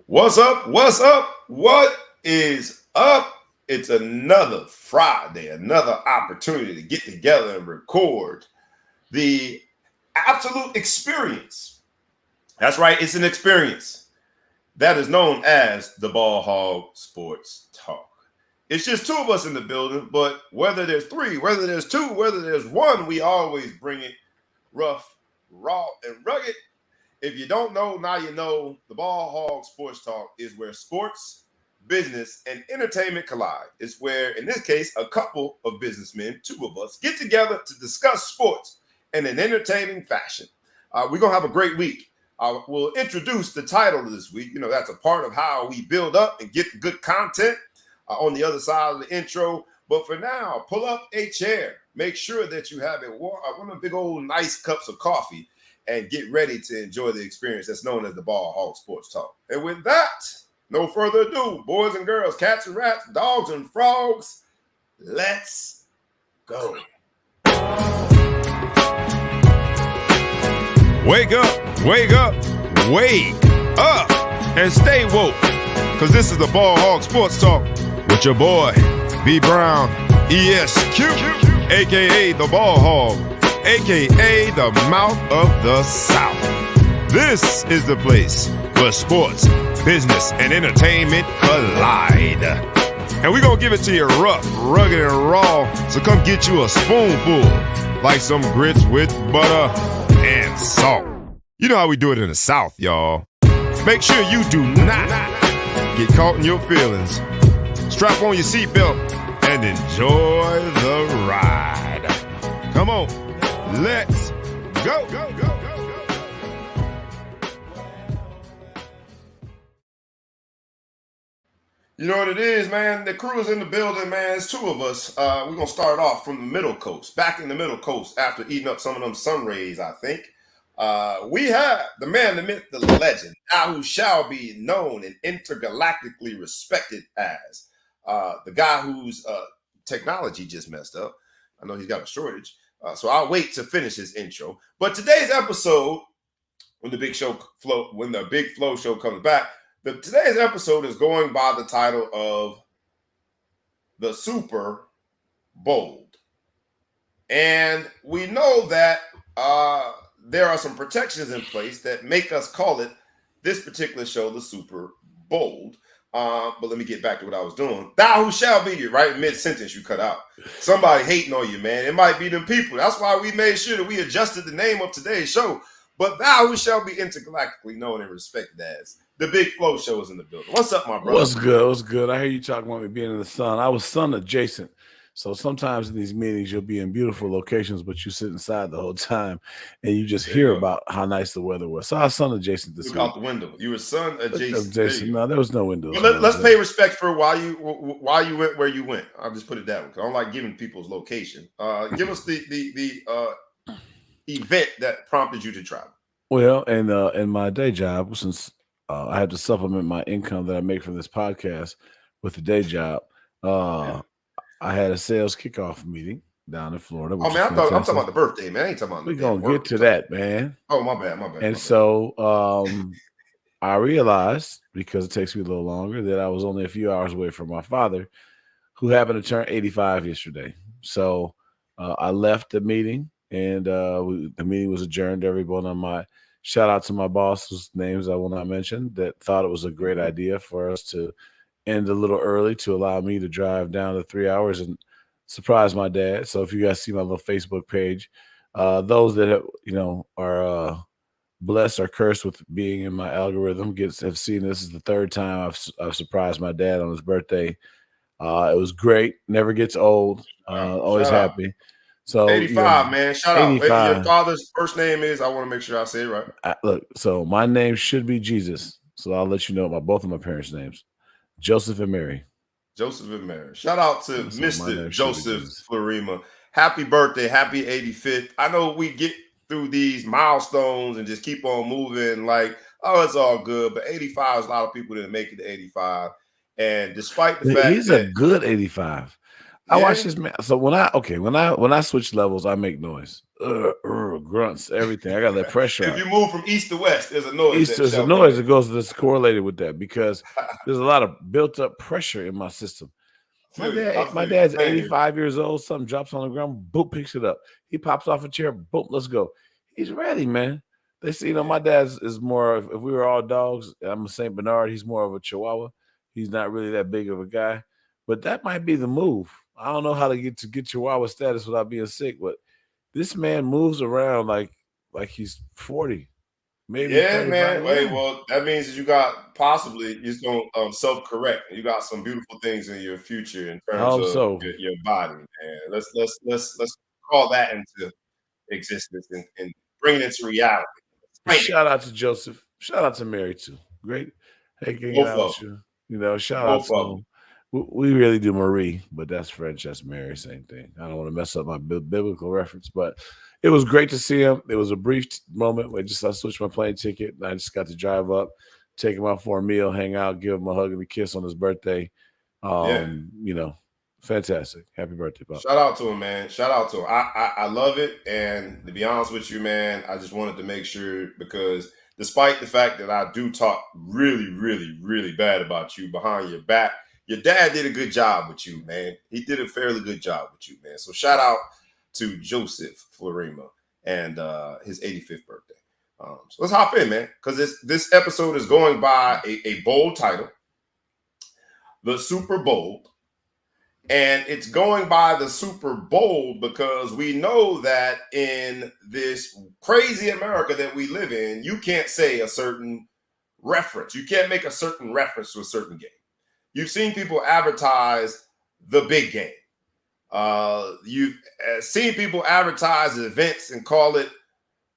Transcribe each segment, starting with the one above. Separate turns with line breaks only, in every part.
What's up? What's up? What is up? It's another Friday, another opportunity to get together and record the absolute experience. That's right, it's an experience that is known as the Ball Hog Sports Talk. It's just two of us in the building, but whether there's three, whether there's two, whether there's one, we always bring it rough, raw, and rugged. If you don't know, now you know. The Ball Hog Sports Talk is where sports, business, and entertainment collide. It's where, in this case, a couple of businessmen, two of us, get together to discuss sports in an entertaining fashion. We're going to have a great week. We'll introduce the title of this week. You know, that's a part of how we build up and get the good content on the other side of the intro. But for now, pull up a chair. Make sure that you have one of the big old nice cups of coffee and get ready to enjoy the experience that's known as the Ball Hog Sports Talk. And with that, no further ado, boys and girls, cats and rats, dogs and frogs, let's go. Wake up, wake up, wake up, and stay woke, because this is the Ball Hog Sports Talk with your boy, Bean Bryant, ESQ, a.k.a. the Ball Hog, a.k.a. the mouth of the South. This is the place where sports, business, and entertainment collide. And we're going to give it to you rough, rugged, and raw, so come get you a spoonful, like some grits with butter and salt. You know how we do it in the South, y'all. Make sure you do not get caught in your feelings. Strap on your seatbelt and enjoy the ride. Come on. Let's go. You know what it is, man? The crew is in the building, man. It's two of us. We're going to start off from the Middle Coast. Back in the Middle Coast after eating up some of them sun rays, I think. We have the man, the myth, the legend, now who shall be known and intergalactically respected as the guy whose technology just messed up. I know he's got a shortage. So I'll wait to finish his intro. But today's episode, when the Big Flow show comes back, today's episode is going by the title of the Super Bold. And we know that there are some protections in place that make us call it, this particular show, the Super Bold. But let me get back to what I was doing. Thou who shall be, right? Mid-sentence you cut out. Somebody hating on you, man. It might be them people. That's why we made sure that we adjusted the name of today's show. But thou who shall be intergalactically known and respected as the Big Flow Show is in the building. What's up, my brother?
What's good? What's good? I hear you talking about me being in the sun. I was sun adjacent. So sometimes in these meetings, you'll be in beautiful locations, but you sit inside the whole time and you just hear about how nice the weather was. So I was sun adjacent this week.
Look out the window. You were sun adjacent.
No, there was no windows.
Well, let's pay respect for why you went where you went. I'll just put it that way. I don't like giving people's location. Give us the event that prompted you to travel.
Well, and in my day job, since I had to supplement my income that I make from this podcast with the day job, I had a sales kickoff meeting down in Florida.
Oh man, I'm talking about the birthday, man. I ain't talking about.
We're gonna get to that, man.
Oh my bad.
And so I realized, because it takes me a little longer, that I was only a few hours away from my father, who happened to turn 85 yesterday. So I left the meeting, and the meeting was adjourned. Everyone on my shout out to my boss, whose names I will not mention, that thought it was a great idea for us to end a little early to allow me to drive down to 3 hours and surprise my dad. So if you guys see my little Facebook page, those that are blessed or cursed with being in my algorithm have seen this is the third time I've surprised my dad on his birthday. It was great. Never gets old. Always happy. So
85, man. Shout out. Your father's first name is, I want to make sure I say it right.
Look, so my name should be Jesus. So I'll let you know both of my parents' names. Joseph and Mary.
Joseph and Mary. Shout out to Mr. Joseph Florima. Happy birthday. Happy 85th. I know we get through these milestones and just keep on moving like, oh, it's all good. But 85 is a lot of people didn't make it to 85. And despite the fact
he's a good 85. I watch
Yeah.
this man. So when I switch levels, I make noise, grunts, everything. I got that pressure
If
on.
you move from east to west, there's a noise
East
that
is a
shall come
noise
in.
that goes that's correlated with that because there's a lot of built up pressure in my system. My
Feel you. I
dad, my
feel you.
dad's
Same here.
85 years old. Something drops on the ground, boom, picks it up. He pops off a chair, boom, let's go. He's ready, man. They say,
Yeah.
my dad's is more. If we were all dogs, I'm a Saint Bernard. He's more of a Chihuahua. He's not really that big of a guy, but that might be the move. I don't know how to get Chihuahua status without being sick, but this man moves around like he's 40, maybe
Yeah,
35.
man. Hey,
Yeah,
well, that means that you got possibly you're gonna self-correct. You got some beautiful things in your future in
I
terms
hope
of
so.
your body, man. Let's call that into existence and bring it into reality. Claim it.
Shout out to Joseph. Shout out to Mary too. Great. Hey, hanging
Both
out
of
with
them.
you. Shout out
Both
to
of them.
him. We really do Marie, but that's French. That's Mary. Same thing. I don't want to mess up my biblical reference, but it was great to see him. It was a brief moment where I switched my plane ticket. And I just got to drive up, take him out for a meal, hang out, give him a hug and a kiss on his birthday.
Yeah.
Um, you know, fantastic. Happy birthday, Pop.
Shout out to him, man. Shout out to him. I love it. And to be honest with you, man, I just wanted to make sure because despite the fact that I do talk really, really, really bad about you behind your back, your dad did a good job with you, man. He did a fairly good job with you, man. So shout out to Joseph Florima and his 85th birthday. So let's hop in, man, because this episode is going by a bold title, the Super Bowl. And it's going by the Super Bowl because we know that in this crazy America that we live in, you can't say a certain reference. You can't make a certain reference to a certain game. You've seen people advertise the big game. You've seen people advertise events and call it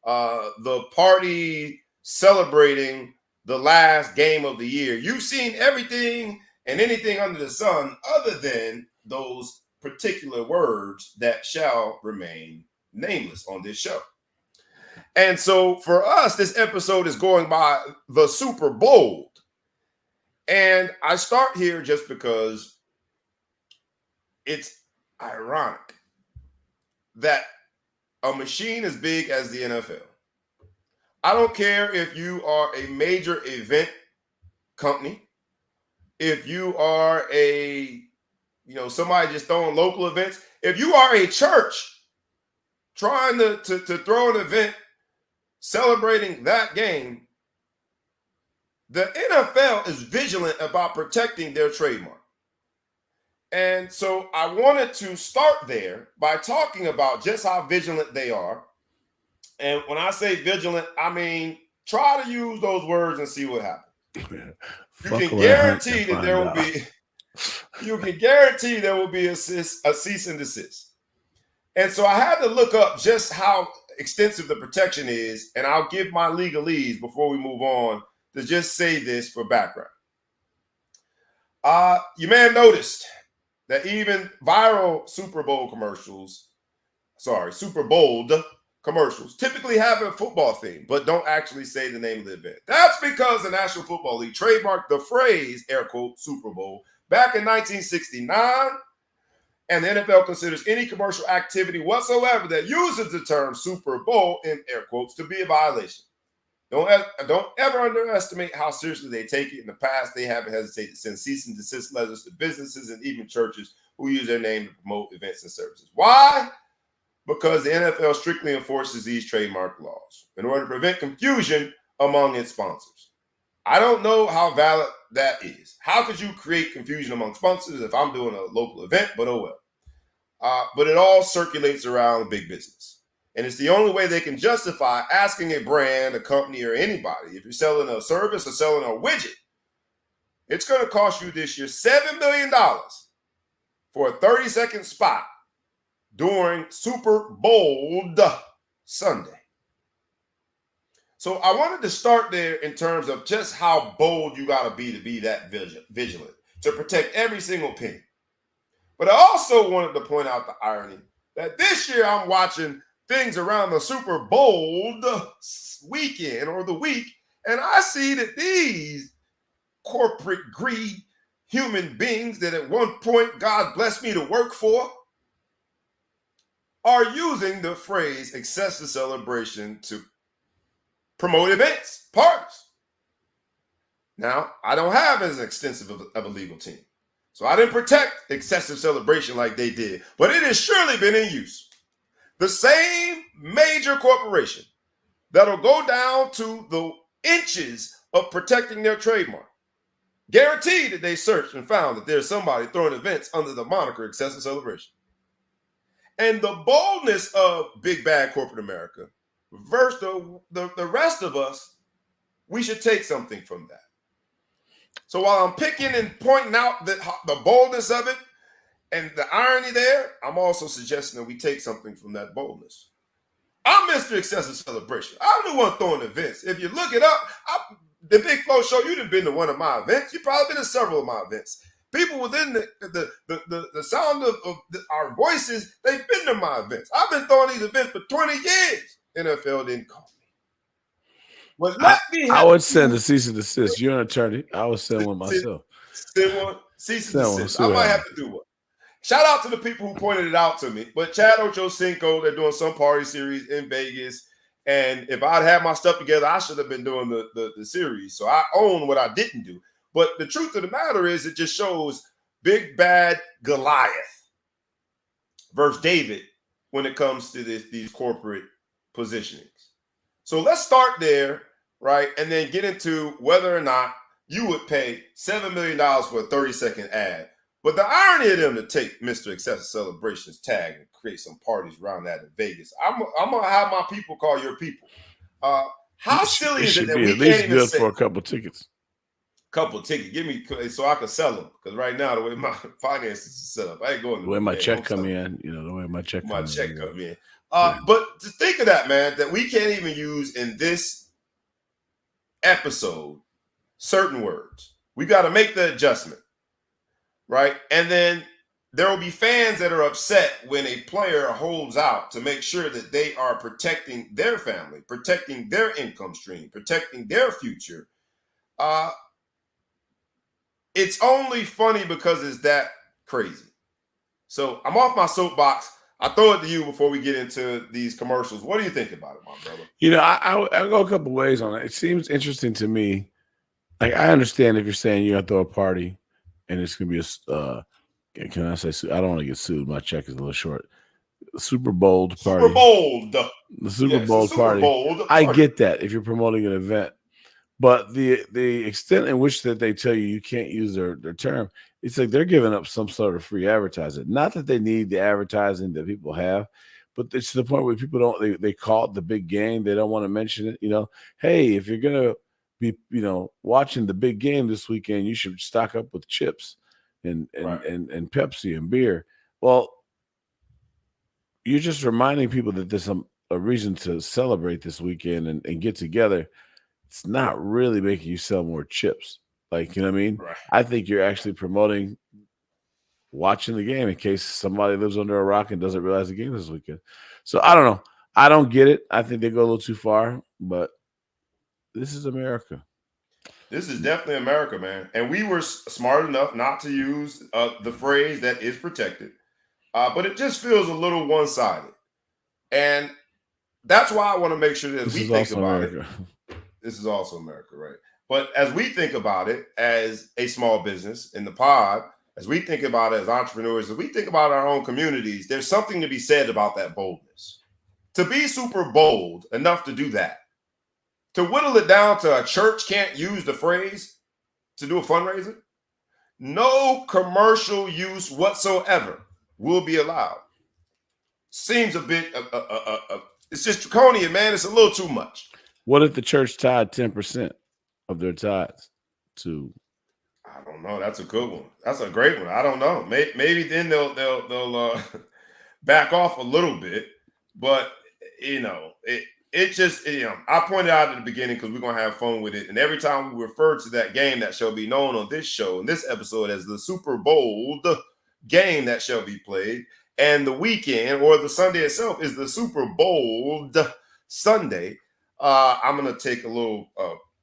the party celebrating the last game of the year. You've seen everything and anything under the sun other than those particular words that shall remain nameless on this show. And so for us, this episode is going by the Super Bowl. And I start here just because it's ironic that a machine as big as the NFL, I don't care if you are a major event company, if you are somebody just throwing local events, if you are a church trying to throw an event celebrating that game, the NFL is vigilant about protecting their trademark. And so I wanted to start there by talking about just how vigilant they are. And when I say vigilant, I mean try to use those words and see what happens. You
Fuck
can
around and
guarantee that
find
there will
out.
be a cease and desist. And so I had to look up just how extensive the protection is, and I'll give my legalese before we move on to just say this for background. You may have noticed that even viral Super Bowl commercials typically have a football theme, but don't actually say the name of the event. That's because the National Football League trademarked the phrase, air quote, Super Bowl back in 1969, and the NFL considers any commercial activity whatsoever that uses the term Super Bowl in air quotes to be a violation. Don't ever underestimate how seriously they take it. In the past, they haven't hesitated to send cease and desist letters to businesses and even churches who use their name to promote events and services. Why? Because the NFL strictly enforces these trademark laws in order to prevent confusion among its sponsors. I don't know how valid that is. How could you create confusion among sponsors if I'm doing a local event? But oh well. But it all circulates around big business. And it's the only way they can justify asking a brand, a company, or anybody, if you're selling a service or selling a widget, it's going to cost you this year $7 million for a 30-second spot during Super Bowl Sunday. So I wanted to start there in terms of just how bold you got to be that vigilant, to protect every single penny. But I also wanted to point out the irony that this year I'm watching things around the Super Bowl weekend or the week, and I see that these corporate greed, human beings that at one point God blessed me to work for are using the phrase excessive celebration to promote events, parties. Now, I don't have as extensive of a legal team, so I didn't protect excessive celebration like they did, but it has surely been in use. The same major corporation that'll go down to the inches of protecting their trademark, guaranteed that they searched and found that there's somebody throwing events under the moniker excessive celebration. And the boldness of big bad corporate America versus the rest of us, we should take something from that. So while I'm picking and pointing out the boldness of it and the irony there, I'm also suggesting that we take something from that boldness. I'm Mr. Excessive Celebration. I'm the one throwing events. If you look it up, the Big Flow Show, you've been to one of my events. You've probably been to several of my events. People within the sound of our voices, they've been to my events. I've been throwing these events for 20 years. NFL didn't call me. Well,
I would send a cease and desist. You're an attorney. I would send one myself.
Send one, cease and desist. I might have to do one. Shout out to the people who pointed it out to me. But Chad Ochocinco, they're doing some party series in Vegas. And if I'd had my stuff together, I should have been doing the series. So I own what I didn't do. But the truth of the matter is it just shows big bad Goliath versus David when it comes to these corporate positionings. So let's start there, right? And then get into whether or not you would pay $7 million for a 30-second ad. But the irony of them to take Mr. Excessive Celebrations tag and create some parties around that in Vegas, I'm going to have my people call your people. How silly is it that we can't even say
for a couple tickets?
Give me so I can sell them, because right now the way my finances is set up, I ain't going
the way my check come in, the way my check come
in. But to think of that, man, that we can't even use in this episode certain words. We got to make the adjustment, right? And then there will be fans that are upset when a player holds out to make sure that they are protecting their family, protecting their income stream, protecting their future. It's only funny because it's that crazy. So I'm off my soapbox. I throw it to you before we get into these commercials. What do you think about it, my brother?
I go a couple ways on it. It seems interesting to me. Like, I understand if you're saying you're gonna throw a party and it's gonna be a can I say I don't want to get sued. My check is a little short. Super bold party. The Super Bowl party. I get that if you're promoting an event. But the extent in which that they tell you can't use their term, it's like they're giving up some sort of free advertising. Not that they need the advertising that people have, but it's to the point where people don't. They call it the big game. They don't want to mention it. Hey, if you're gonna be watching the big game this weekend, you should stock up with chips and Pepsi and beer. Well, you're just reminding people that there's a reason to celebrate this weekend and get together. It's not really making you sell more chips. Like, you know what I mean?
Right.
I think you're actually promoting watching the game in case somebody lives under a rock and doesn't realize the game this weekend. So I don't know. I don't get it. I think they go a little too far, but this is America.
This is definitely America, man. And we were smart enough not to use the phrase that is protected. But it just feels a little one-sided. And that's why I want to make sure that we think about it. This is also America, right? But as we think about it as a small business in the pod, as we think about it as entrepreneurs, as we think about our own communities, there's something to be said about that boldness. To be super bold enough to do that, to whittle it down to a church can't use the phrase to do a fundraiser, no commercial use whatsoever will be allowed. Seems a bit, it's just draconian, man. It's a little too much.
What if the church tied 10% of their tithes to?
I don't know. That's a good one. That's a great one. I don't know. Maybe then they'll back off a little bit. But it just I pointed out at the beginning because we're gonna have fun with it. And every time we refer to that game that shall be known on this show in this episode as the Super Bowl game that shall be played, and the weekend or the Sunday itself is the Super Bowl Sunday. I'm going to take a little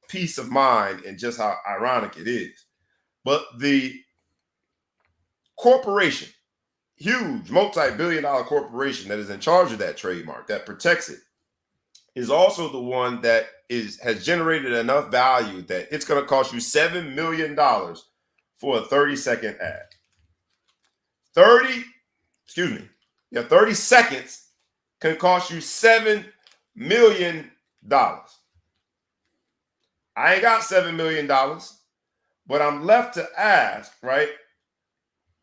peace of mind in just how ironic it is. But the corporation, huge multi-billion-dollar corporation that is in charge of that trademark, that protects it, is also the one that has generated enough value that it's going to cost you $7 million for a 30-second ad. 30 seconds can cost you $7 million. I ain't got $7 million, but I'm left to ask, right?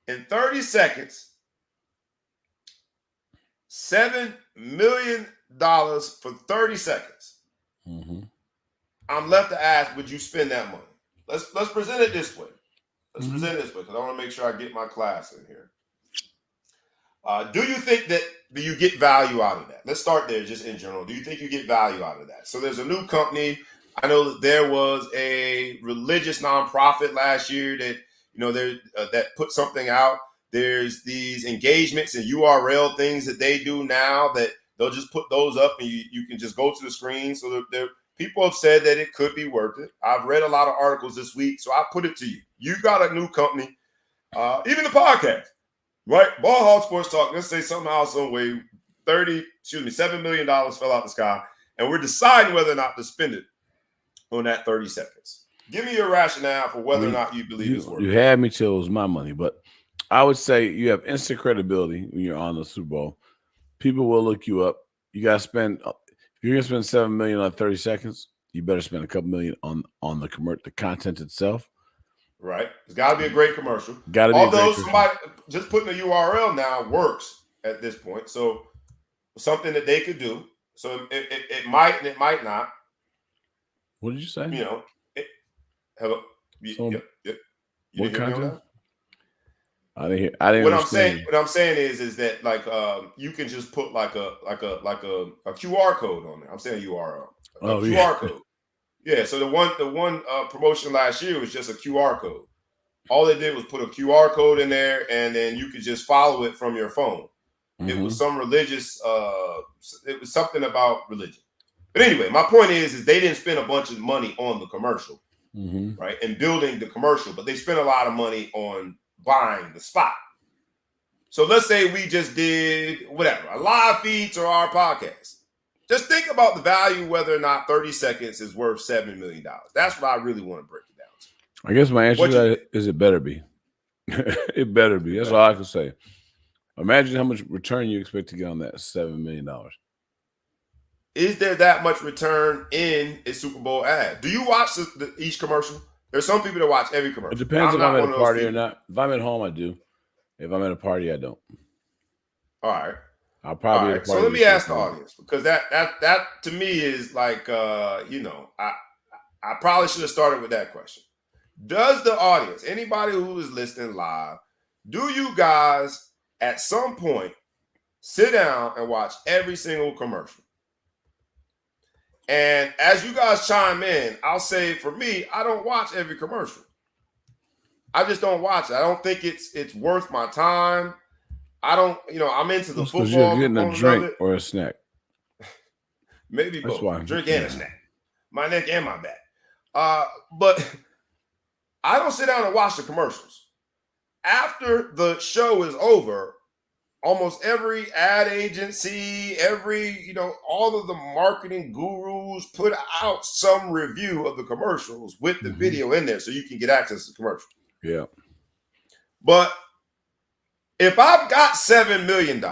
In 30 seconds, $7 million for 30 seconds.
Mm-hmm.
I'm left to ask, would you spend that money? Let's present it this way. Let's present it this way, because I want to make sure I get my class in here. Do you think that you get value out of that? Let's start there, just in general. Do you think you get value out of that? So there's a new company. I know that there was a religious nonprofit last year that that put something out. There's these engagements and URL things that they do now that they'll just put those up and you can just go to the screen. So people have said that it could be worth it. I've read a lot of articles this week, so I put it to you. You got a new company, even the podcast. Right, Ball Hog Sports Talk. Let's say somehow, some way, $7 million fell out the sky, and we're deciding whether or not to spend it on that 30 seconds. Give me your rationale for whether or not you believe it's worth it.
You had me till it was my money, but I would say you have instant credibility when you're on the Super Bowl. People will look you up. You got to spend. If you're gonna spend $7 million on 30 seconds, you better spend a couple million on the content itself.
Right. It's got to be a great commercial.
Got to be.
Although somebody just putting a URL now works at this point. So something that they could do. So it might and it might not.
What did you say?
Hello.
What content? I didn't hear.
What I'm saying is that like you can just put like a QR code on there. I'm saying URL. QR code. Yeah, so the one promotion last year was just a QR code. All they did was put a QR code in there, and then you could just follow it from your phone. Mm-hmm. It was some religious, it was something about religion. But anyway, my point is they didn't spend a bunch of money on the commercial, right, and building the commercial, but they spent a lot of money on buying the spot. So let's say we just did whatever, a live feed to our podcast. Just think about the value, whether or not 30 seconds is worth $7 million. That's what I really want to break it down to.
I guess my answer to that is it better be. It better be. That's all I can say. Imagine how much return you expect to get on that $7 million.
Is there that much return in a Super Bowl ad? Do you watch each commercial? There's some people that watch every commercial.
It depends if I'm at a party or not. If I'm at home, I do. If I'm at a party, I don't.
All right.
I'll probably.
Right. So let me ask the audience, because that to me is like I probably should have started with that question. Does the audience, anybody who is listening live, do you guys at some point sit down and watch every single commercial? And as you guys chime in, I'll say for me, I don't watch every commercial. I just don't watch it. I don't think it's worth my time. I don't, I'm into the football.
You're getting a drink or a snack.
Maybe both. Drink and a snack. My neck and my back. But I don't sit down and watch the commercials. After the show is over, almost every ad agency, all of the marketing gurus put out some review of the commercials with the video in there so you can get access to the commercial.
Yeah.
But if I've got $7 million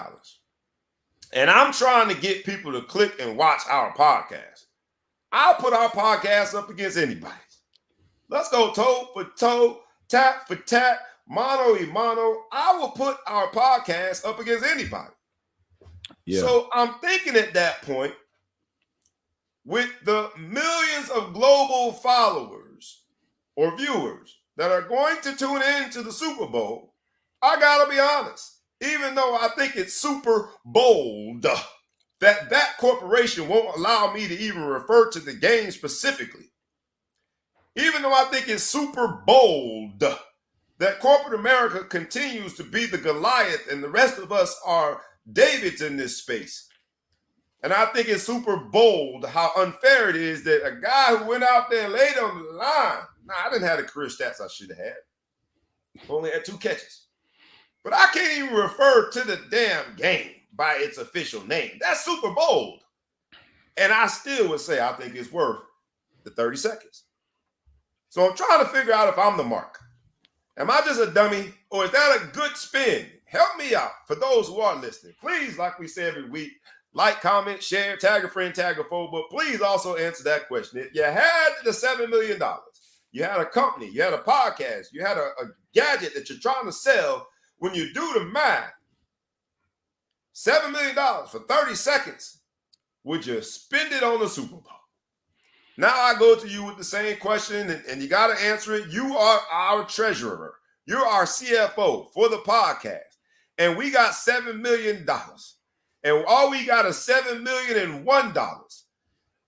and I'm trying to get people to click and watch our podcast, I'll put our podcast up against anybody's. Let's go toe for toe, tat for tat, mano y mano. I will put our podcast up against anybody. Yeah. So I'm thinking at that point, with the millions of global followers or viewers that are going to tune in to the Super Bowl, I gotta be honest, even though I think it's super bold that corporation won't allow me to even refer to the game specifically, even though I think it's super bold that corporate America continues to be the Goliath and the rest of us are Davids in this space. And I think it's super bold how unfair it is that a guy who went out there and laid on the line, I didn't have the career stats I should have had. Only had 2 catches. but I can't even refer to the damn game by its official name. That's super bold. And I still would say I think it's worth the 30 seconds. So I'm trying to figure out if I'm the mark. Am I just a dummy, or is that a good spin? Help me out. For those who are listening, please, like we say every week, like, comment, share, tag a friend, tag a foe, but please also answer that question. If you had the $7 million, you had a company, you had a podcast, you had a gadget that you're trying to sell, when you do the math, $7 million for 30 seconds, would you spend it on the Super Bowl? Now I go to you with the same question, and you got to answer it. You are our treasurer. You're our CFO for the podcast. And we got $7 million. And all we got is $7,001.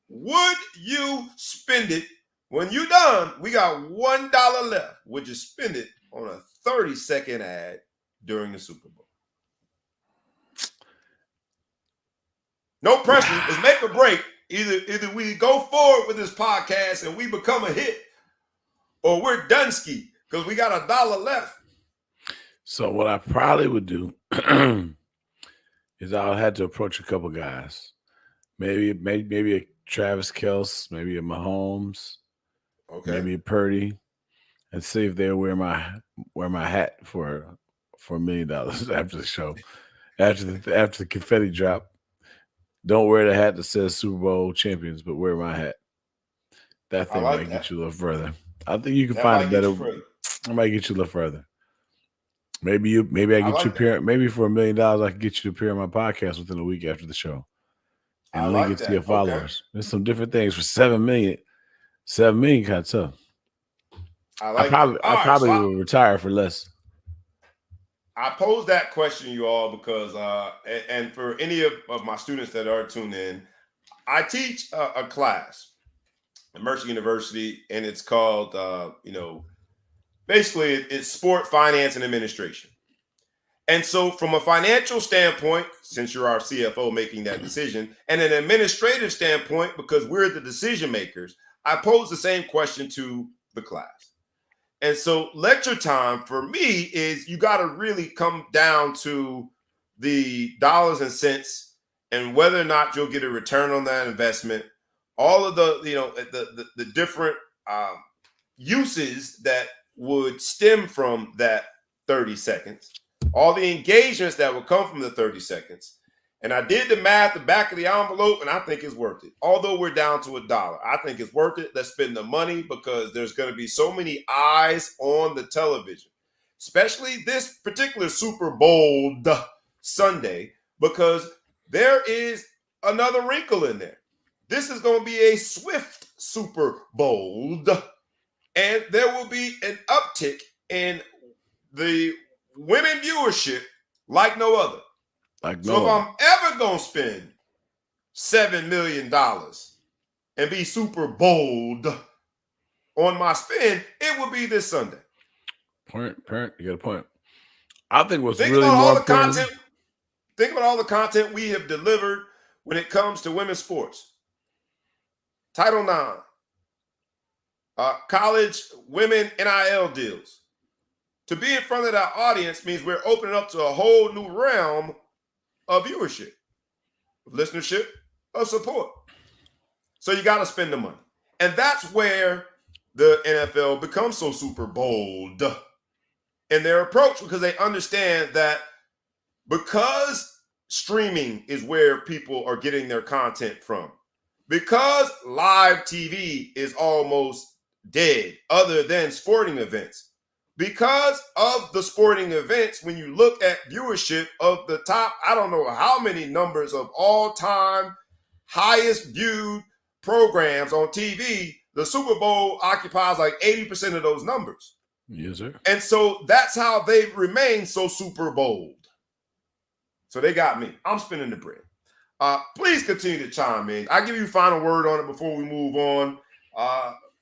Would you spend it? When you're done, we got $1 left. Would you spend it on a 30-second ad during the Super Bowl? No pressure. It's make or break. Either we go forward with this podcast and we become a hit, or we're Dunsky because we got $1 left.
So what I probably would do is I'll have to approach a couple guys, maybe a Travis Kelce, maybe a Mahomes, maybe a Purdy, and see if they'll wear my hat for $1 million after the show, after the confetti drop. Don't wear the hat that says Super Bowl champions, but wear my hat. That thing might get you a little further. I think you can find a better. I might get you a little further. Maybe I get you appear. Maybe for $1 million, I can get you to appear on my podcast within a week after the show, and link it to your followers. There's some different things for $7 million. $7 million kind of tough. I probably will retire for less.
I pose that question, you all, because and for any of my students that are tuned in, I teach a class at Mercer University, and it's called basically it's sport finance and administration. And so from a financial standpoint, since you're our CFO making that decision, and an administrative standpoint, because we're the decision makers, I pose the same question to the class. And so lecture time for me is you got to really come down to the dollars and cents and whether or not you'll get a return on that investment. All of the, the different uses that would stem from that 30 seconds, all the engagements that would come from the 30 seconds. And I did the math, the back of the envelope, and I think it's worth it. Although we're down to $1, I think it's worth it. Let's spend the money because there's going to be so many eyes on the television, especially this particular Super Bowl Sunday, because there is another wrinkle in there. This is going to be a swift Super Bowl, and there will be an uptick in the women viewership like no other. So if I'm ever going to spend $7 million and be super bold on my spend, it would be this Sunday.
Parent, you got a point. I think what's really more important.
Think about all the content we have delivered when it comes to women's sports. Title IX, college women NIL deals. To be in front of that audience means we're opening up to a whole new realm of viewership, of listenership, of support. So you got to spend the money. And that's where the NFL becomes so super bold in their approach, because they understand that because streaming is where people are getting their content from, because live TV is almost dead other than sporting events, because of the sporting events, when you look at viewership of the top, I don't know how many numbers of all-time highest viewed programs on TV, the Super Bowl occupies like 80% of those numbers.
Yes, sir.
And so that's how they remain so super bold. So they got me. I'm spinning the bread. Please continue to chime in. I'll give you a final word on it before we move on.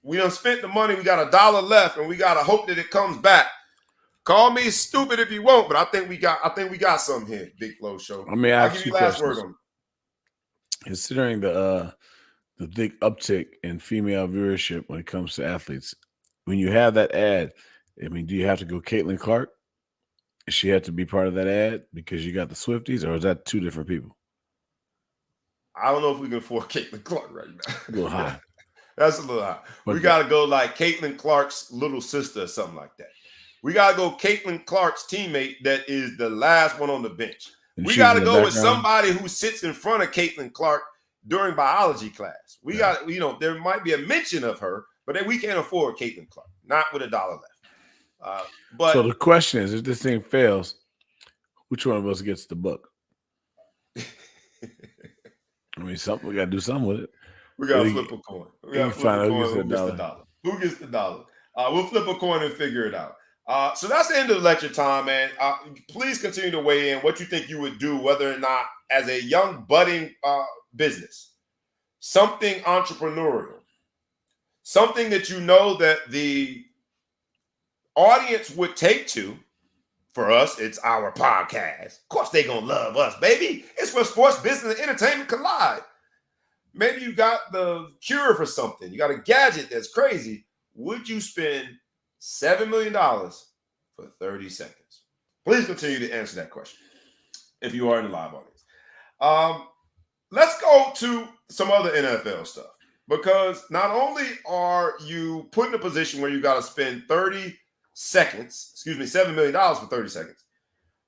We done spent the money. We got $1 left, and we gotta hope that it comes back. Call me stupid if you want, but I think we got something here, Big Flow Show.
I mean,
I'll give you last word on it.
Considering the big uptick in female viewership when it comes to athletes, when you have that ad, I mean, do you have to go Caitlin Clark? She had to be part of that ad because you got the Swifties, or is that two different people?
I don't know if we can afford Caitlin Clark right
A little
now.
high.
That's a little high. We
But
got to go like Caitlin Clark's little sister or something like that. We got to go Caitlin Clark's teammate that is the last one on the bench.
and
We
she's
got
in
to
the
go with
background.
somebody who sits in front of Caitlin Clark during biology class. We
Yeah.
got, there might be a mention of her, but then we can't afford Caitlin Clark, not with $1 left. But
So the question is, if this thing fails, which one of us gets the book? I mean, something we got to do something with it.
we got to flip a coin. We got
You
to flip a
find out who
coin.
gets
Who
that
gets the
dollar.
dollar? Who gets the dollar? We'll flip a coin and figure it out. So that's the end of the lecture time, man. Please continue to weigh in what you think you would do, whether or not as a young budding business, something entrepreneurial, something that you know that the audience would take to. For us, it's our podcast. Of course, they're going to love us, baby. It's where sports, business, and entertainment collide. Maybe you got the cure for something. You got a gadget that's crazy. Would you spend $7 million for 30 seconds? Please continue to answer that question if you are in the live audience. Let's go to some other NFL stuff, because not only are you put in a position where you got to spend 30 seconds, $7 million for 30 seconds,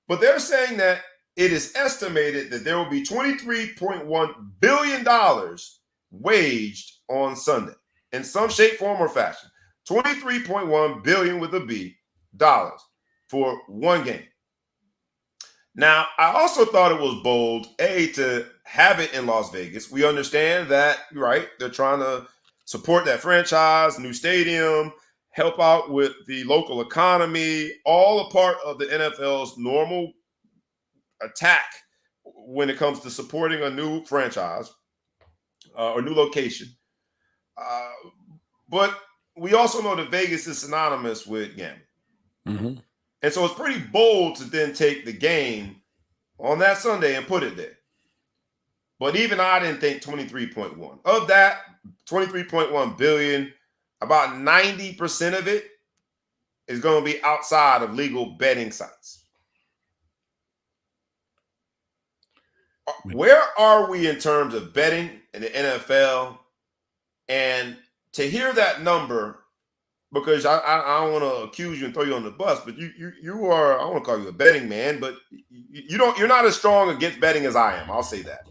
but they're saying that it is estimated that there will be $23.1 billion waged on Sunday in some shape, form, or fashion. 23.1 billion with a B dollars for one game. Now, I also thought it was bold, to have it in Las Vegas. We understand that, right? They're trying to support that franchise, new stadium, help out with the local economy, all a part of the NFL's normal attack when it comes to supporting a new franchise or new location. But we also know that Vegas is synonymous with gambling.
Mm-hmm.
And so it's pretty bold to then take the game on that Sunday and put it there. But even I didn't think 23.1. Of that 23.1 billion, about 90% of it is going to be outside of legal betting sites. Where are we in terms of betting in the NFL? And to hear that number, because I don't want to accuse you and throw you on the bus, but you are, I don't want to call you a betting man, but you're not as strong against betting as I am. I'll say that.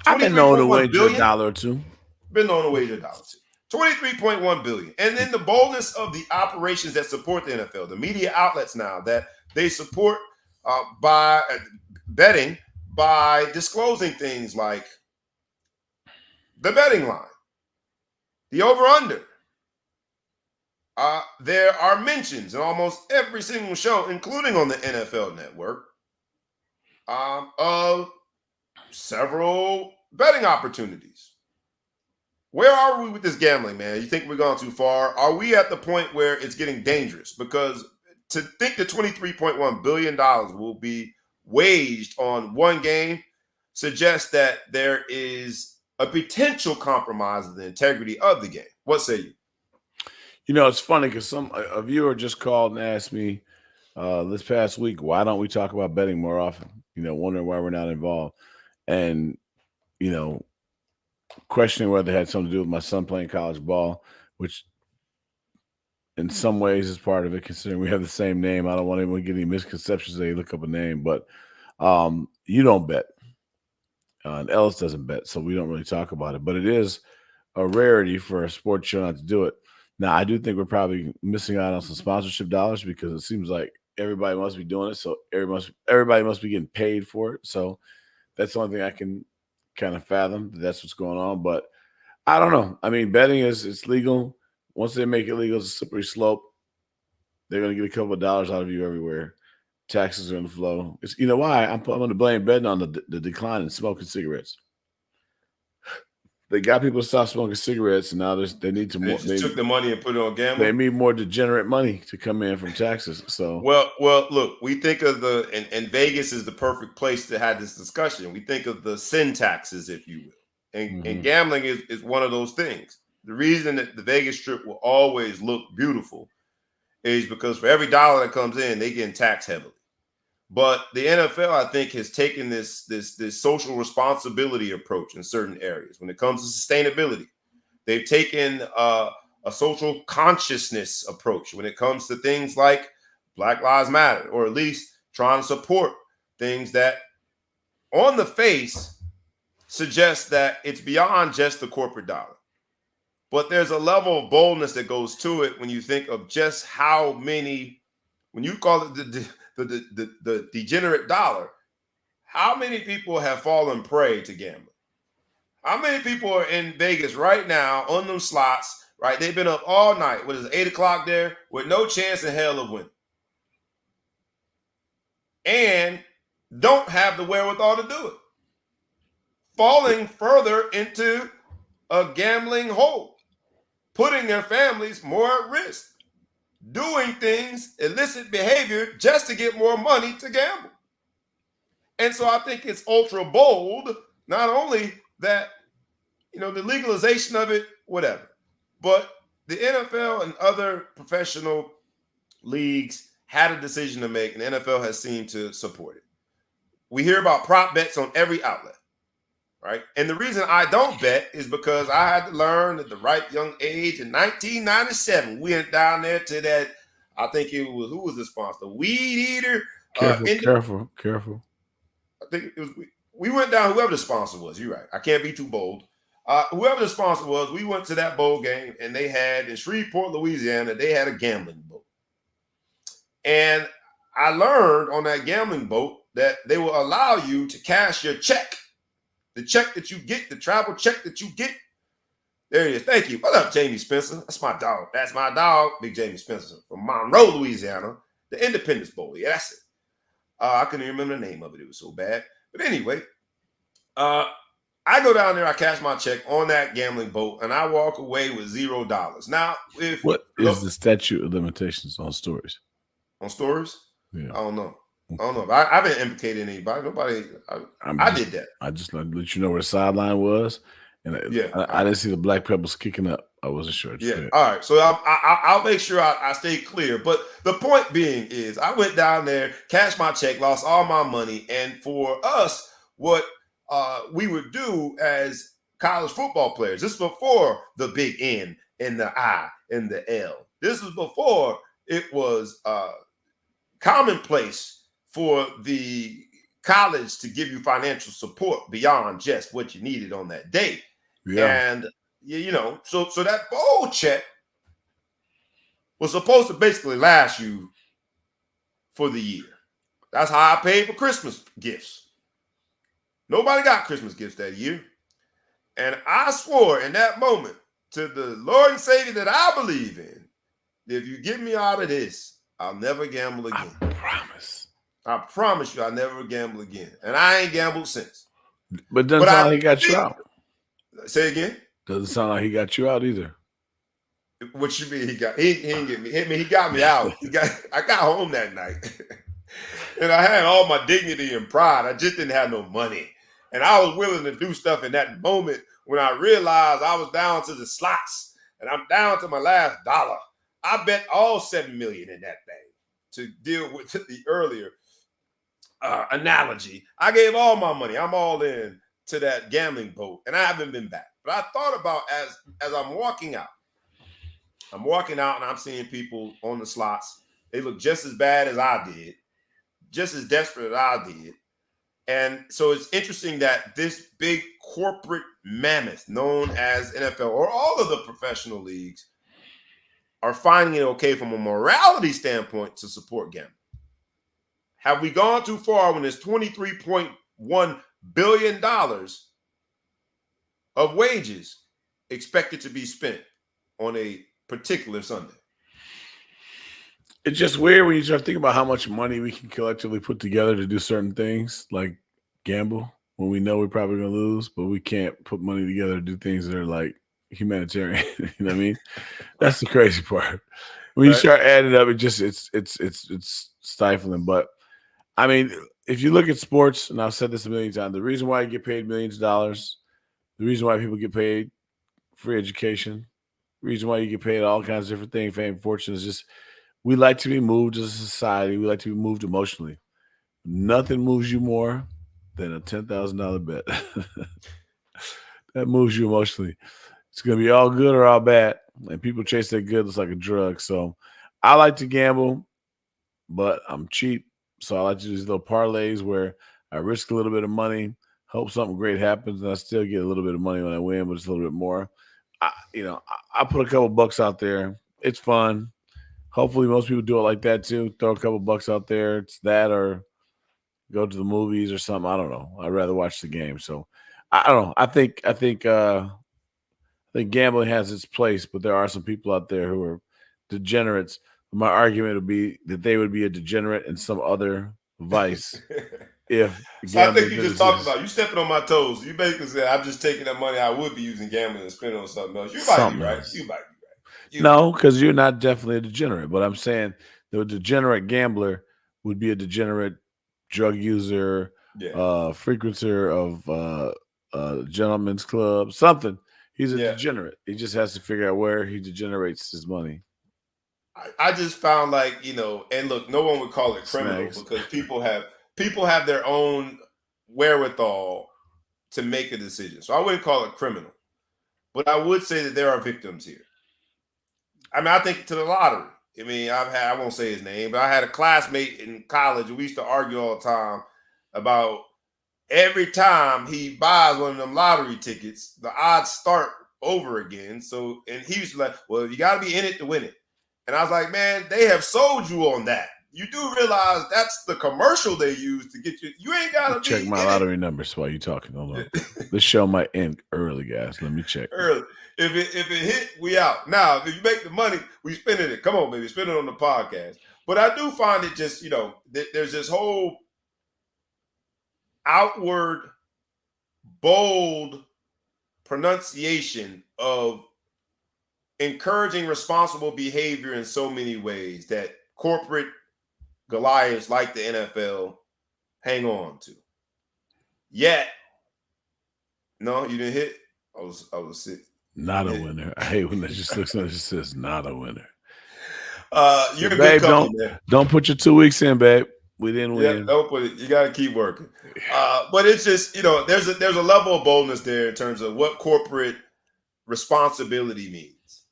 I've been known to
23.1
wager
billion.
$1 or $2.
Been known to wager $1 or $2. 23.1 billion. And then the boldness of the operations that support the NFL, the media outlets now that they support by betting, by disclosing things like the betting line, the over-under. There are mentions in almost every single show, including on the NFL Network, of several betting opportunities. Where are we with this gambling, man? You think we're going too far? Are we at the point where it's getting dangerous? Because to think that $23.1 billion will be waged on one game suggests that there is a potential compromise of the integrity of the game. What say you?
You know, it's funny because a viewer just called and asked me this past week, why don't we talk about betting more often? You know, wondering why we're not involved. And, you know, questioning whether it had something to do with my son playing college ball, which in some ways is part of it, considering we have the same name. I don't want anyone to get any misconceptions they look up a name, but you don't bet. And Ellis doesn't bet, so we don't really talk about it. But it is a rarity for a sports show not to do it. Now, I do think we're probably missing out on some sponsorship dollars because it seems like everybody must be doing it. So everybody must be getting paid for it. So that's the only thing I can kind of fathom. That's what's going on. But I don't know. I mean, betting it's legal. Once they make it legal, it's a slippery slope. They're going to get a couple of dollars out of you everywhere. Taxes are going to flow. You know why? I'm going to blame betting on the decline in smoking cigarettes. They got people to stop smoking cigarettes, and now they need to more.
They just took the money and put it on gambling.
They need more degenerate money to come in from taxes. So
well, look, we think of and Vegas is the perfect place to have this discussion. We think of the sin taxes, if you will, and gambling is one of those things. The reason that the Vegas Strip will always look beautiful is because for every dollar that comes in, they get taxed heavily. But the NFL, I think, has taken this social responsibility approach in certain areas. When it comes to sustainability, they've taken a social consciousness approach when it comes to things like Black Lives Matter, or at least trying to support things that, on the face, suggest that it's beyond just the corporate dollar. But there's a level of boldness that goes to it when you think of just how many, when you call it the degenerate dollar, how many people have fallen prey to gambling? How many people are in Vegas right now on them slots, right? They've been up all night. What is it, 8 o'clock there, with no chance in hell of winning, and don't have the wherewithal to do it, falling further into a gambling hole, putting their families more at risk, doing things, illicit behavior, just to get more money to gamble. And so I think it's ultra bold, not only that, the legalization of it, whatever, but the NFL and other professional leagues had a decision to make, and the NFL has seemed to support it. We hear about prop bets on every outlet, right? And the reason I don't bet is because I had to learn at the right young age in 1997. We went down there to that, I think it was, who was the sponsor? Weed Eater.
Careful.
I think it was, we went down, whoever the sponsor was. You're right. I can't be too bold. Whoever the sponsor was, we went to that bowl game, and they had, in Shreveport, Louisiana, they had a gambling boat. And I learned on that gambling boat that they will allow you to cash your check, the check that you get, the travel check that you get. There it is. Thank you. What up, Jamie Spencer? That's my dog. That's my dog, Big Jamie Spencer from Monroe, Louisiana, the Independence Bowl. Yeah, that's it. I couldn't even remember the name of it. It was so bad. But anyway, I go down there, I cash my check on that gambling boat, and I walk away with $0. Now,
what is the statute of limitations on stories?
On stories?
Yeah.
I don't know. I haven't implicated anybody. Nobody. I did that.
I just let you know where the sideline was, and I didn't see the Black Pebbles kicking up. I wasn't sure.
Yeah. All right. So I'll make sure I stay clear. But the point being is, I went down there, cashed my check, lost all my money, and for us, what we would do as college football players, this is before the big N and the I and the L. This was before it was commonplace for the college to give you financial support beyond just what you needed on that day. Yeah. And so that bowl check was supposed to basically last you for the year. That's how I paid for Christmas gifts. Nobody got Christmas gifts that year. And I swore in that moment to the Lord and Savior that I believe in, if you get me out of this, I'll never gamble again. I promise you I'll never gamble again. And I ain't gambled since.
But doesn't sound like he got you out.
Say again?
Doesn't sound like he got you out either.
What you mean he didn't get me? He got me out. I got home that night. And I had all my dignity and pride. I just didn't have no money. And I was willing to do stuff in that moment when I realized I was down to the slots and I'm down to my last dollar. I bet all $7 million in that thing to deal with the earlier analogy. I gave all my money. I'm all in to that gambling boat, and I haven't been back. But I thought about as I'm walking out and I'm seeing people on the slots. They look just as bad as I did, just as desperate as I did. And so it's interesting that this big corporate mammoth known as NFL or all of the professional leagues are finding it okay from a morality standpoint to support gambling. Have we gone too far when there's $23.1 billion of wages expected to be spent on a particular Sunday?
It's just weird when you start thinking about how much money we can collectively put together to do certain things, like gamble, when we know we're probably going to lose, but we can't put money together to do things that are like humanitarian. You know what I mean? That's the crazy part. When you start adding it up, it's stifling. But I mean, if you look at sports, and I've said this a million times, the reason why you get paid millions of dollars, the reason why people get paid free education, the reason why you get paid all kinds of different things, fame, fortune, is just we like to be moved as a society. We like to be moved emotionally. Nothing moves you more than a $10,000 bet. That moves you emotionally. It's gonna be all good or all bad, and people chase that good. It's like a drug. So, I like to gamble, but I'm cheap. So I like to do these little parlays where I risk a little bit of money, hope something great happens, and I still get a little bit of money when I win, but it's a little bit more. I put a couple bucks out there. It's fun. Hopefully, most people do it like that too. Throw a couple bucks out there. It's that or go to the movies or something. I don't know. I'd rather watch the game. So I don't know. I think gambling has its place, but there are some people out there who are degenerates. My argument would be that they would be a degenerate in some other vice if
So I think
gambling
you
didn't
just talked
exist.
about you stepping on my toes. You basically said I'm just taking that money I would be using gambling and spending on something else. You might be
Something
right.
else.
You might be right. You might
No, because you're not definitely a degenerate. But I'm saying the degenerate gambler would be a degenerate drug user,
be. Yeah.
frequencer of gentlemen's club, something. He's a
Yeah.
degenerate. He just has to figure out where he degenerates his money.
I just found like, and look, no one would call it criminal
Snags.
because people have their own wherewithal to make a decision. So I wouldn't call it criminal. But I would say that there are victims here. I mean, I think to the lottery. I mean, I won't say his name, but I had a classmate in college. We used to argue all the time about every time he buys one of them lottery tickets, the odds start over again. So, and he was like, well, you got to be in it to win it. And I was like, man, they have sold you on that. You do realize that's the commercial they use to get you. You ain't got to
Check
be
my
in it.
lottery numbers while you're talking. Hold on. This show might end early, guys. Let me check.
Early. If it hit, we out. Now, if you make the money, we spending it. Come on, baby, spend it on the podcast. But I do find it just, there's this whole outward, bold pronunciation of encouraging responsible behavior in so many ways that corporate Goliaths like the NFL hang on to. Yet, no, you didn't hit. I was sick.
Not a winner. I hate when it just looks like it just says not a winner.
You're in good
Babe,
company, man.
don't put your 2 weeks in, babe. We didn't
Yeah,
win.
don't put it. You got to keep working. But it's just there's a level of boldness there in terms of what corporate responsibility means,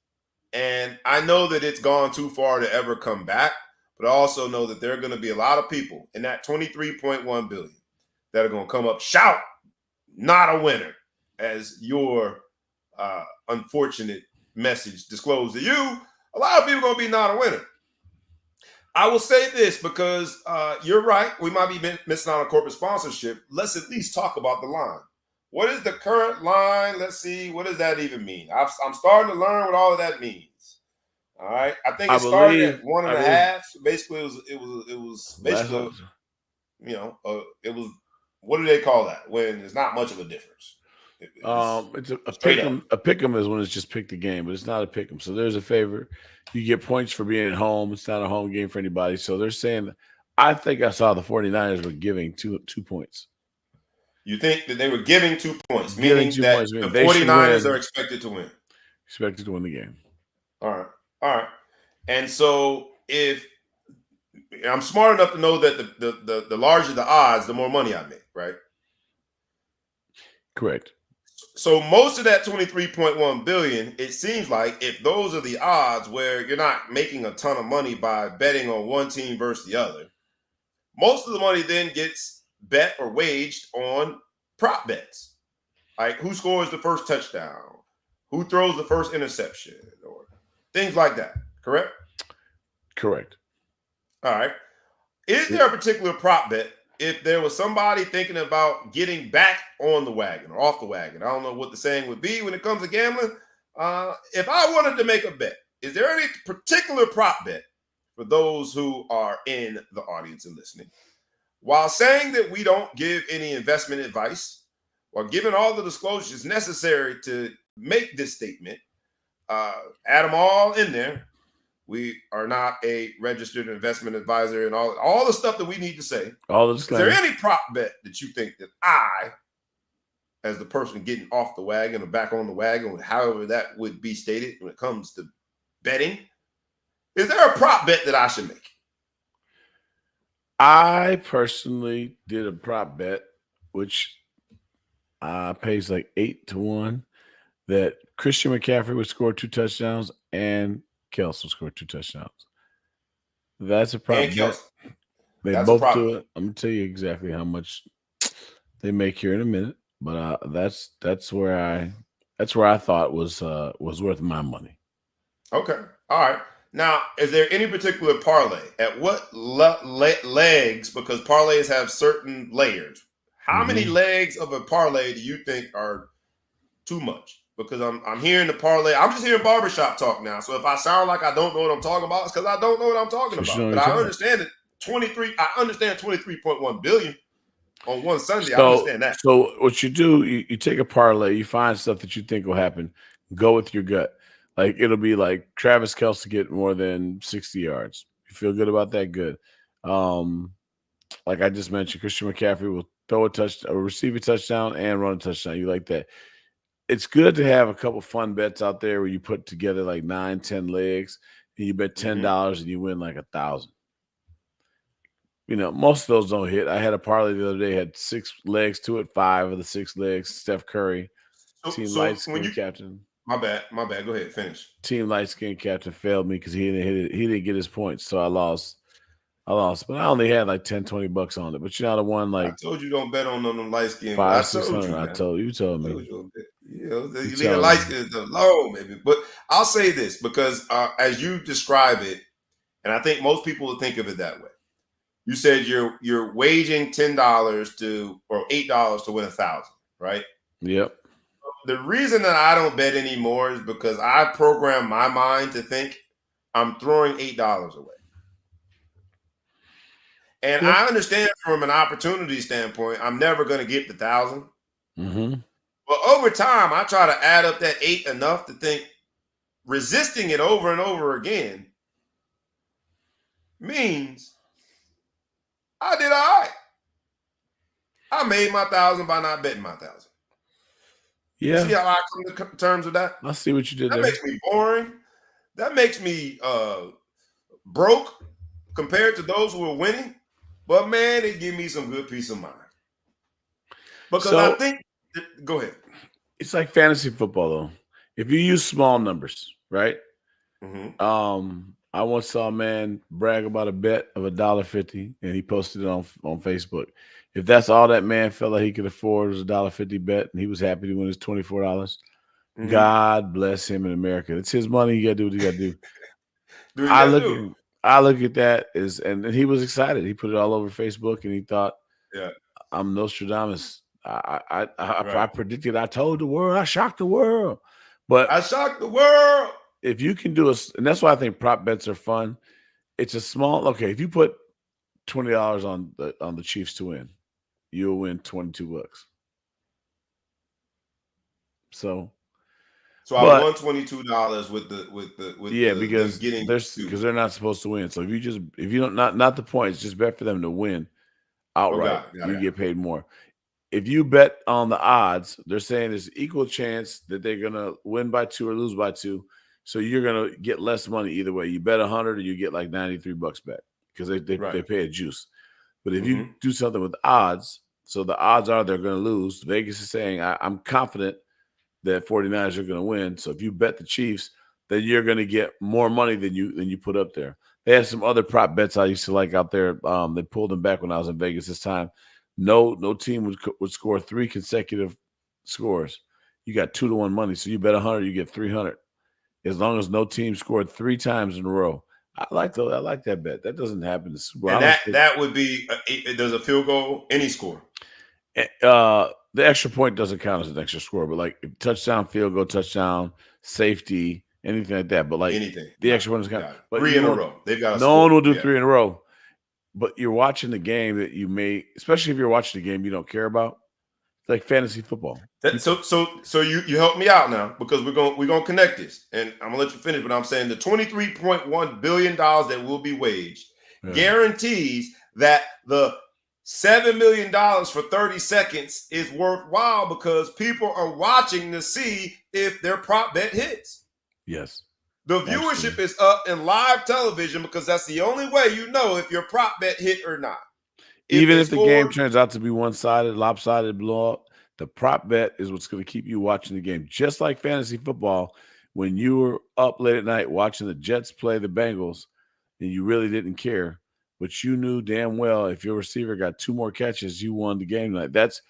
and I know that it's gone too far to ever come back. But I also know that there are going to be a lot of people in that 23.1 billion that are going to come up shout, not a winner, as your unfortunate message disclosed to you. A lot of people are going to be not a winner. I will say this because you're right. We might be missing out on corporate sponsorship. Let's at least talk about the line. What is the current line? Let's see. What does that even mean? I'm starting to learn what all of that means. All right. I think it started at 1.5. So basically, it was basically, it was, what do they call that when there's not much of a difference?
It's a pick 'em. A pick 'em is when it's just pick the game, but it's not a pick 'em. So there's a favor. You get points for being at home. It's not a home game for anybody. So they're saying, I think I saw the 49ers were giving two points.
You think that they were giving 2 points,
Giving
meaning
2
that
points,
the
meaning they should
49ers
win.
are expected to win.
Expected to win the game.
All right. All right. And so if I'm smart enough to know that the larger the odds, the more money I make, right?
Correct.
So most of that 23.1 billion, it seems like if those are the odds where you're not making a ton of money by betting on one team versus the other, most of the money then gets bet or waged on prop bets. Like who scores the first touchdown, who throws the first interception, or things like that. Correct?
Correct.
All right. Is there a particular prop bet if there was somebody thinking about getting back on the wagon or off the wagon? I don't know what the saying would be when it comes to gambling. If I wanted to make a bet, is there any particular prop bet for those who are in the audience and listening? While saying that we don't give any investment advice or giving all the disclosures necessary to make this statement, add them all in there. We are not a registered investment advisor and all the stuff that we need to say.
All the
Is there any prop bet that you think that I, as the person getting off the wagon or back on the wagon, however that would be stated when it comes to betting, is there a prop bet that I should make?
I personally did a prop bet, which pays like 8-1 that Christian McCaffrey would score 2 touchdowns and Kelsey would score 2 touchdowns. That's a
And
prop bet.
Kelsey.
They
That's a
both
problem.
do it. I'm gonna tell you exactly how much they make here in a minute, but that's where I thought was worth my money.
Okay. All right. Now, is there any particular parlay? At what legs? Because parlays have certain layers. How many
Hmm.
legs of a parlay do you think are too much? Because I'm hearing the parlay. I'm just hearing barbershop talk now. So if I sound like I don't know what I'm talking about, it's because I don't know what I'm talking
Because you know
about.
what
But
you're
I
talking about.
understand it. 23. I understand 23.1 billion on one Sunday. I
So
understand that.
so what you do, you take a parlay, you find stuff that you think will happen, go with your gut. Like it'll be like Travis Kelce get more than 60 yards. You feel good about that? Good. Um, like I just mentioned, Christian McCaffrey will throw a touchdown, or receive a touchdown, and run a touchdown. You like that? It's good to have a couple fun bets out there where you put together like 9, 10 legs, and you bet
Hmm.
$10 and you win like 1,000. Most of those don't hit. I had a parlay the other day, had 6 legs to it, 5 of the 6 legs. Steph Curry, team
So
light
when
skin
you,
captain.
my bad. Go ahead, finish.
Team light skin captain failed me because he didn't hit it. He didn't get his points, so I lost. I lost, but I only had like 10, $20 on it. But you know, I won
I
like
told you don't bet on them light skin. I
five, six
told
hundred.
you,
I
man.
told you, told
I
me,
told you don't bet. You know,
you
you leave the
telling
light
me.
skins alone, maybe. But I'll say this because as you describe it, and I think most people will think of it that way. You said you're waging $10 to or $8 to win 1,000, right?
Yep.
The reason that I don't bet anymore is because I program my mind to think I'm throwing $8 away. And
Yep.
I understand from an opportunity standpoint, I'm never going to get the 1,000.
Mm-hmm.
But over time, I try to add up that eight enough to think resisting it over and over again means I did all right. I made my 1,000 by not betting my 1,000. You see
Yeah,
how I come to terms with that?
I see what you did
That
there.
makes me boring. That makes me broke compared to those who are winning. But man, it give me some good peace of mind because I
So
think. Go ahead.
it's like fantasy football, though. If you use small numbers, right?
Hmm.
I once saw a man brag about a bet of $1.50, and he posted it on Facebook. If that's all that man felt like he could afford was $1.50 bet, and he was happy to win his $24,
Hmm.
God bless him in America. It's his money. You got to do what you got to do.
Do what you
I
got to
look
do.
at I look at that as, and he was excited. He put it all over Facebook, and he thought,
Yeah.
"I'm Nostradamus. I
Right.
predicted. I told the world. I shocked the world." But
I shocked the world.
if you can do and that's why I think prop bets are fun. It's a small. Okay, if you put $20 on the Chiefs to win, you'll win $22. So,
So I
but
won $22 with
yeah,
them
because
getting to.
they're not supposed to win. So if you don't not the points, just bet for them to win
Oh,
outright.
got it, got
You
it.
get paid more. If you bet on the odds, they're saying there's equal chance that they're gonna win by 2 or lose by 2. So you're gonna get less money either way. You bet 100 or you get like $93 back because they
Right.
pay a juice. But if you
Hmm.
do something with odds, so the odds are they're going to lose. Vegas is saying I'm confident that 49ers are going to win. So if you bet the Chiefs, then you're going to get more money than you put up there. They had some other prop bets I used to like out there. They pulled them back when I was in Vegas this time. No team would score 3 consecutive scores. You got 2-1 money, so you bet 100, you get 300. As long as no team scored 3 times in a row. I like that bet. That doesn't happen to Super Bowl. I
And
don't think
that would be there's a field goal, any score,
the extra point doesn't count as an extra score, but like touchdown, field goal, touchdown, safety, anything like that. But like
anything.
the extra point doesn't count.
Got it.
But
Three
you
in a
won't.
row. They've got to
No one
score.
will do
Yeah.
3 in a row. But you're watching the game that you may, especially if you're watching the game you don't care about. It's like fantasy football.
That,
People,
so you help me out now because we're gonna connect this, and I'm gonna let you finish. But I'm saying the $23.1 billion that will be waged
yeah,
guarantees that the $7 million for 30 seconds is worthwhile because people are watching to see if their prop bet hits.
yes.
The viewership
Absolutely.
is up in live television because that's the only way you know if your prop bet hit or not. If
Even
they
if the game
scored,
turns out to be one-sided, lopsided, blowout, the prop bet is what's going to keep you watching the game. Just like fantasy football, when you were up late at night watching the Jets play the Bengals, and you really didn't care, but you knew damn well if your receiver got 2 more catches, you won the game night. That's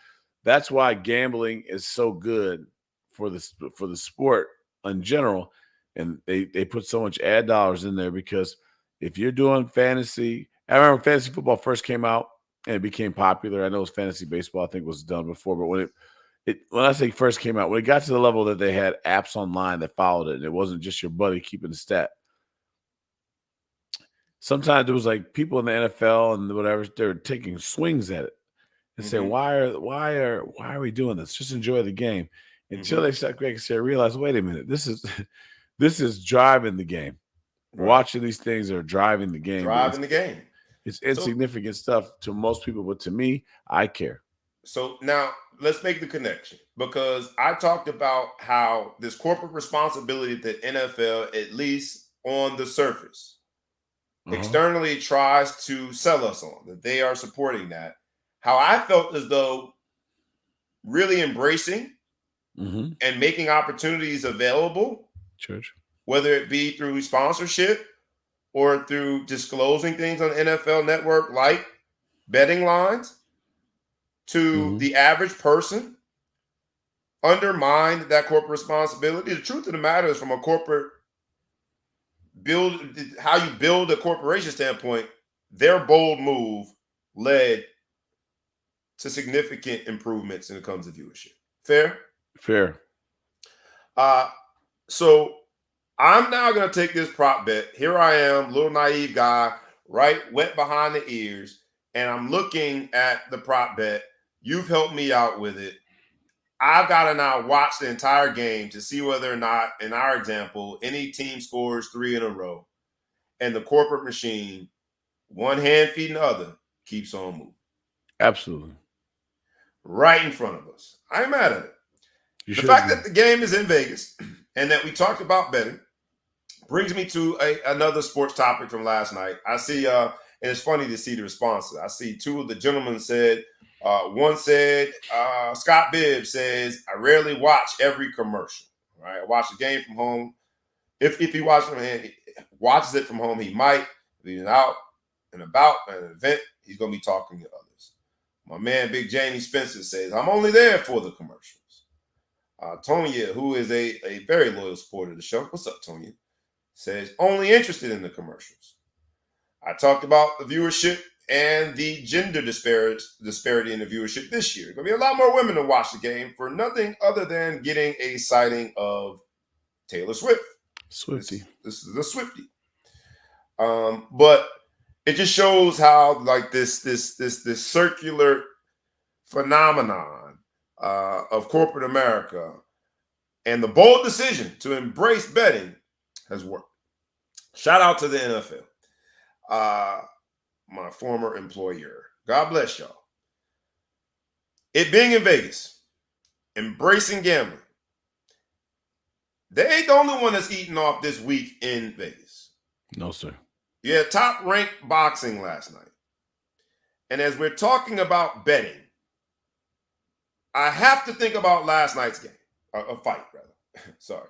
why gambling is so good for the sport in general, and they put so much ad dollars in there because if you're doing fantasy, I remember fantasy football first came out and it became popular. I know it was fantasy baseball, I think was done before, but when I say first came out, when it got to the level that they had apps online that followed it, and it wasn't just your buddy keeping the stat. Sometimes it was like people in the NFL and whatever, they're taking swings at it and say,
mm-hmm,
why are we doing this? Just enjoy the game. Until
mm-hmm,
they start back and say, realize, wait a minute, this is this is driving the game.
right,
Watching these things are driving the game.
driving the game.
It's
So,
insignificant stuff to most people, but to me, I care.
so now let's make the connection because I talked about how this corporate responsibility that NFL, at least on the surface,
Uh-huh.
externally tries to sell us on, that they are supporting that. How I felt as though really embracing
Mm-hmm.
and making opportunities available,
Church.
whether it be through sponsorship or through disclosing things on the NFL network like betting lines to
Mm-hmm.
the average person, undermine that corporate responsibility. The truth of the matter is, from a corporate build, how you build a corporation standpoint, their bold move led to significant improvements when it comes to viewership. Fair?
Fair.
Uh, so I'm now going to take this prop bet. Here I am, little naive guy, right, wet behind the ears, and I'm looking at the prop bet. You've helped me out with it. I've got to now watch the entire game to see whether or not, in our example, any team scores 3 in a row, and the corporate machine, one hand feeding the other, keeps on moving
Absolutely.
right in front of us. I ain't mad at it.
You
The
should
fact
be.
that the game is in Vegas and that we talked about betting brings me to another sports topic from last night. I see, and it's funny to see the responses. I see 2 of the gentlemen said, one said, Scott Bibb says, I rarely watch every commercial. Right, I watch the game from home. If he watches it from home, he might. If he's out and about at an event, he's going to be talking to others. My man, Big Jamie Spencer, says, I'm only there for the commercials. Tonya, who is a very loyal supporter of the show. What's up, Tonya? Says, only interested in the commercials. I talked about the viewership and the gender disparity in the viewership this year. There's going to be a lot more women to watch the game for nothing other than getting a sighting of Taylor Swift.
Swifty.
This is a Swiftie. But it just shows how like this circular phenomenon of corporate America and the bold decision to embrace betting has worked. Shout out to the NFL, my former employer. God bless y'all. It being in Vegas, embracing gambling. They ain't the only one that's eating off this week in Vegas.
No, sir.
You had top ranked boxing last night. And as we're talking about betting, I have to think about last night's game, a fight, rather. Sorry.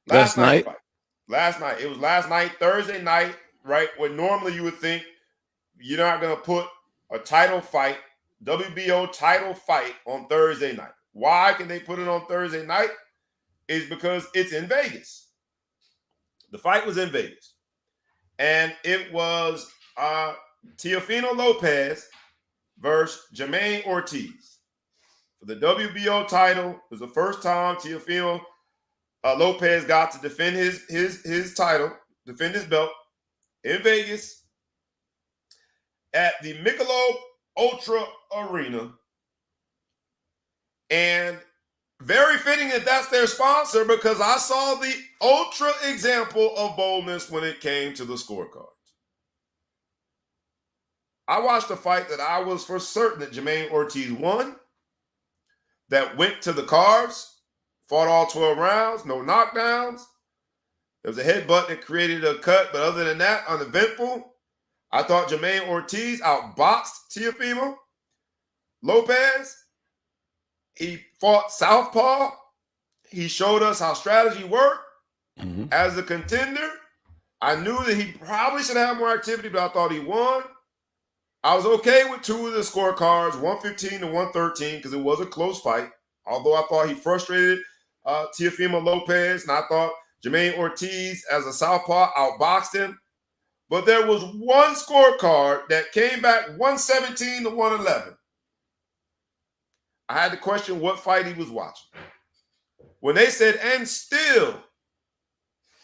Last
Last night's
night.
fight. Last night. It was last night, Thursday night, right? When normally you would think you're not going to put a title fight, WBO title fight on Thursday night. Why can they put it on Thursday night? Is because it's in Vegas. The fight was in Vegas. And it was Teofimo Lopez versus Jermaine Ortiz. For the WBO title, it was the first time Teofimo Lopez got to defend his title, defend his belt in Vegas at the Michelob Ultra Arena. And very fitting that that's their sponsor because I saw the ultra example of boldness when it came to the scorecards. I watched a fight that I was for certain that Jermaine Ortiz won, that went to the cards, fought all 12 rounds, no knockdowns. There was a headbutt that created a cut, but other than that, uneventful. I thought Jermaine Ortiz outboxed Teofimo Lopez. He fought southpaw. He showed us how strategy worked as a contender. I knew that he probably should have more activity, but I thought he won. I was okay with two of the scorecards, 115 to 113, because it was a close fight. Although I thought he frustrated Teofimo Lopez, and I thought Jermaine Ortiz as a southpaw outboxed him. But there was one scorecard that came back 117 to 111. I had to question what fight he was watching. When they said, and still,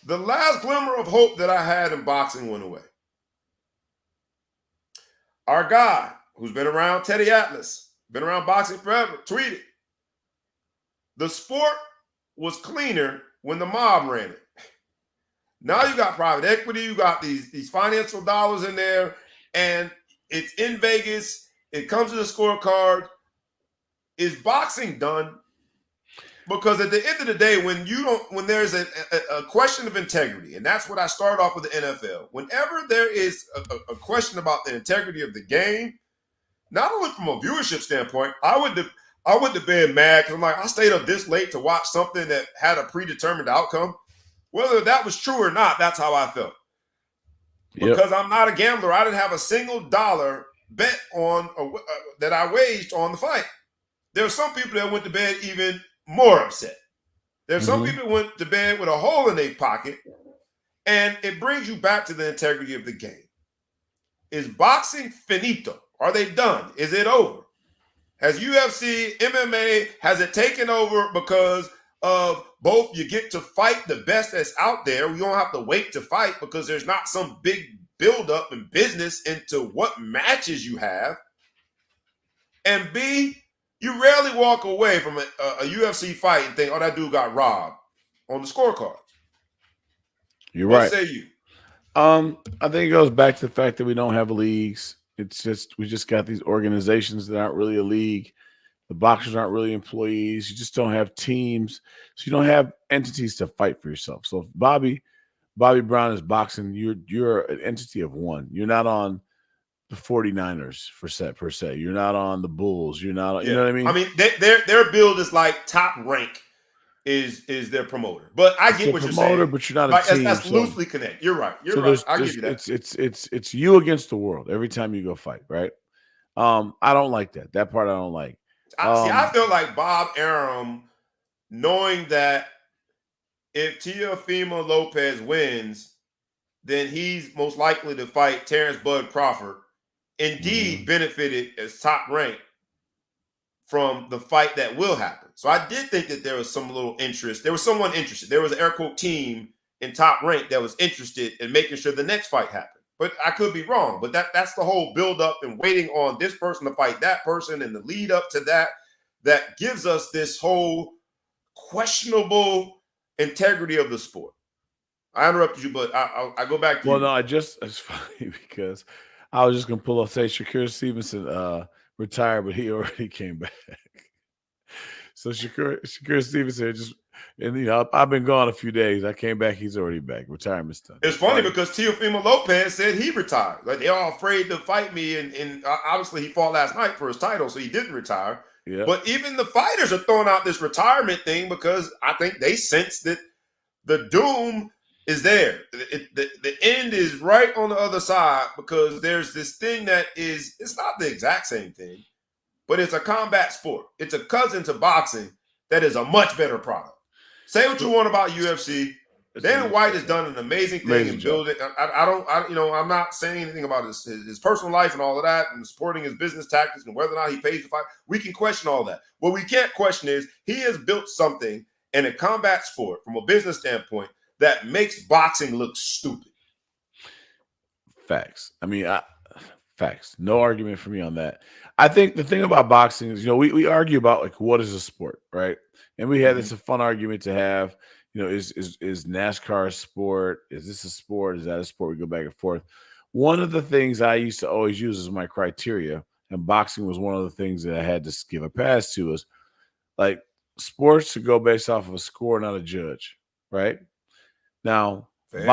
the last glimmer of hope that I had in boxing went away. Our guy, who's been around Teddy Atlas, been around boxing forever, tweeted, the sport was cleaner when the mob ran it. Now you got private equity, you got these financial dollars in there, and it's in Vegas. It comes to the scorecard. Is boxing done? Because at the end of the day, when there's a question of integrity, and that's what I start off with the NFL. Whenever there is a question about the integrity of the game, not only from a viewership standpoint, I went to bed mad because I'm like, I stayed up this late to watch something that had a predetermined outcome. Whether that was true or not, that's how I felt. Because I'm not a gambler. I didn't have a single dollar bet on that I waged on the fight. There were some people that went to bed even more upset. There's some people who went to bed with a hole in their pocket, and it brings you back to the integrity of the game. Is boxing finito? Are they done? Is it over? Has UFC, MMA, has it taken over because of both you get to fight the best that's out there? You don't have to wait to fight because there's not some big buildup in business into what matches you have. And B, you rarely walk away from a UFC fight and think, oh, that dude got robbed on the scorecard.
You're
what
right.
What say you?
I think it goes back to the fact that we don't have leagues. It's just we just got these organizations that aren't really a league. The boxers aren't really employees. You just don't have teams. So you don't have entities to fight for yourself. So if Bobby Brown is boxing, you're an entity of one. You're not on the 49ers per se. You're not on the Bulls. You're not on, you know what I mean?
I mean, their build is like Top Rank is their promoter. But I get what you're saying.
But you're not a team.
That's loosely connected. You're right. You're right. I'll give you that.
It's you against the world every time you go fight, right? I don't like that. That part I don't like.
I feel like Bob Arum, knowing that if Teofimo Lopez wins, then he's most likely to fight Terrence Bud Crawford, indeed benefited as Top Rank from the fight that will happen. So I did think that there was some little interest. There was someone interested. There was an air quote team in Top Rank that was interested in making sure the next fight happened. But I could be wrong. But that's the whole build-up and waiting on this person to fight that person and the lead up to that gives us this whole questionable integrity of the sport. I interrupted you, but I go back to you.
Well, no, it's funny because I was just going to pull up, say Shakur Stevenson retired, but he already came back. So Shakur Stevenson I've been gone a few days. I came back. He's already back. Retirement's done.
It's funny because Teofimo Lopez said he retired. Like they're all afraid to fight me, and obviously he fought last night for his title, so he didn't retire. Yeah. But even the fighters are throwing out this retirement thing because I think they sense that the doom is there. The end is right on the other side because there's this thing that it's not the exact same thing, but it's a combat sport. It's a cousin to boxing that is a much better product. Say what you want about UFC. Dana White has done an amazing thing in building. I'm not saying anything about his personal life and all of that and supporting his business tactics and whether or not he pays the fight. We can question all that. What we can't question is he has built something in a combat sport from a business standpoint that makes boxing look stupid.
Facts. I mean, facts. No argument for me on that. I think the thing about boxing is, we argue about like what is a sport, right? And we had this a fun argument to have. Is NASCAR a sport? Is this a sport? Is that a sport? We go back and forth. One of the things I used to always use as my criteria, and boxing was one of the things that I had to give a pass to, is like sports to go based off of a score, not a judge, right? Now,
Fair.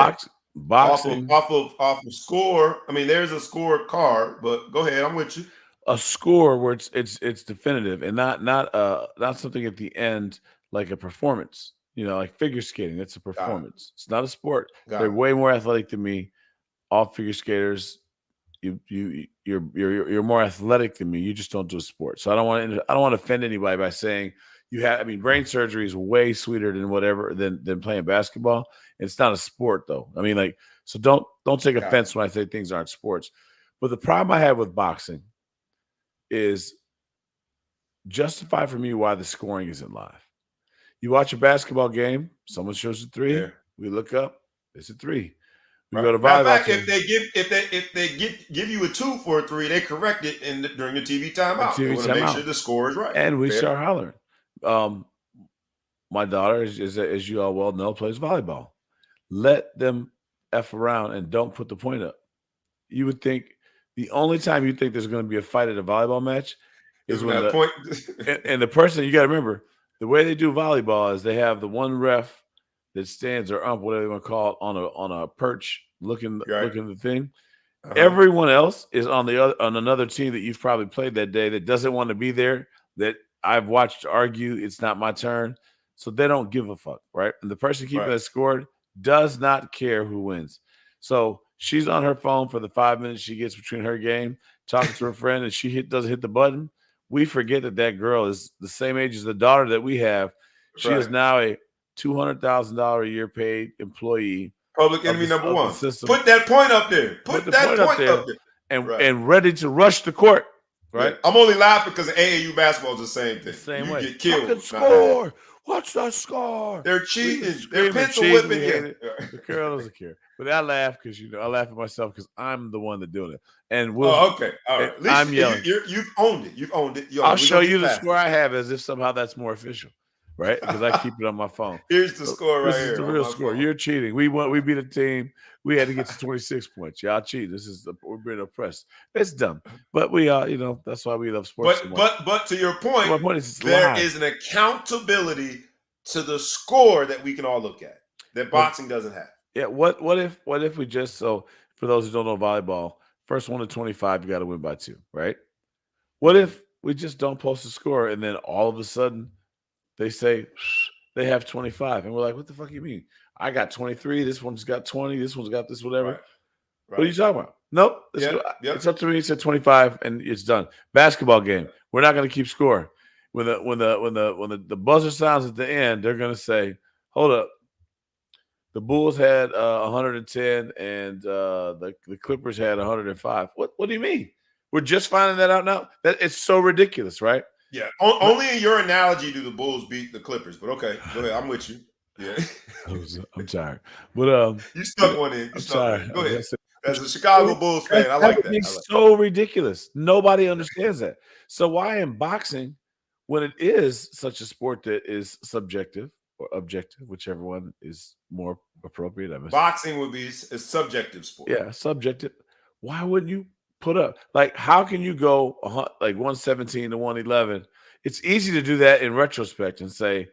Boxing,
Off of score. I mean, there's a score card, but go ahead. I'm with you.
a score where it's definitive and not something at the end like a performance. Like figure skating, it's a
Got it.
performance. It's not a sport. They're
Got it.
way more athletic than me. All figure skaters, you're more athletic than me. You just don't do a sport. So I don't want to offend anybody by saying you have. I mean, brain surgery is way sweeter than whatever than playing basketball. It's not a sport though. I mean, like, so don't take
Got it.
offense when I say things aren't sports. But the problem I have with boxing is justify for me why the scoring isn't live. You watch a basketball game, someone shows a three,
Fair.
we look up, it's a three. We
Right.
go to
Matter of
volleyball
fact,
game.
if they give you a 2 for a 3, they correct it during the TV timeout. They
TV
want to make
timeout.
sure the score is right.
And we
Fair.
start hollering. Um, my daughter, as you all well know, plays volleyball. Let them F around and don't put the point up. You would think the only time you think there's going to be a fight at a volleyball match is
Is when
when
that point.
and the person, you got to remember, the way they do volleyball is they have the one ref that stands or ump, whatever you want to call it, on a perch looking
Right.
at the thing.
Uh-huh.
Everyone else is on another team that you've probably played that day that doesn't want to be there, that I've watched argue it's not my turn. So they don't give a fuck, right? And the person keeping
Right.
that scored does not care who wins. So she's on her phone for the 5 minutes she gets between her game, talking to her friend, and she doesn't hit the button. We forget that girl is the same age as the daughter that we have. She is
Right.
now a $200,000 a year paid employee
Public
of
enemy number
the
1.
system.
Put that point up there.
Put
Put
the
that
point up
point
there.
up there. Right.
And ready to rush the court, right?
Yeah. I'm only laughing because AAU basketball is the same thing.
Same
you
way.
get killed.
Fucking score. What's the score?
They're cheating. They're
Screaming,
pencil
cheating.
whipping
We hate
you.
it. The girl doesn't care. But I laugh because I laugh at myself because I'm the one that's doing it. And
Oh, okay. All right. At least
I'm yelling.
You've owned it. You've owned it.
I'll show you the score I have as if somehow that's more official, right? Because I keep it on my phone.
Here's the score right here.
This is the real score.
Phone.
You're cheating. We beat a team. We had to get to 26 points. Y'all cheat. We're being oppressed. It's dumb. But we that's why we love sports so much.
But to your point,
my point is
there is an accountability to the score that we can all look at that boxing doesn't have.
Yeah. What if we just, so for those who don't know volleyball, first 1 to 25, you got to win by 2, right? What if we just don't post a score and then all of a sudden they say they have 25 and we're like, what the fuck you mean? I got 23. This one's got 20. This one's got this, whatever.
Right.
What are you talking about? Nope. It's up to me. It's at 25 and it's done. Basketball game. We're not going to keep score. When the buzzer sounds at the end, they're going to say, hold up. The Bulls had 110 and the Clippers had 105. What do you mean? We're just finding that out now? That it's so ridiculous, right?
Yeah. Only in your analogy do the Bulls beat the Clippers. But okay, go ahead. I'm with you. Yeah.
I'm tired. But
you stuck one in.
I'm sorry.
Go ahead. As a Chicago Bulls fan, I like that.
It's so ridiculous. Nobody understands that. So why in boxing, when it is such a sport that is subjective or objective, whichever one is more appropriate,
boxing would be a subjective sport.
Yeah, subjective. Why wouldn't you put up? Like, how can you go like 117 to 111? It's easy to do that in retrospect and say,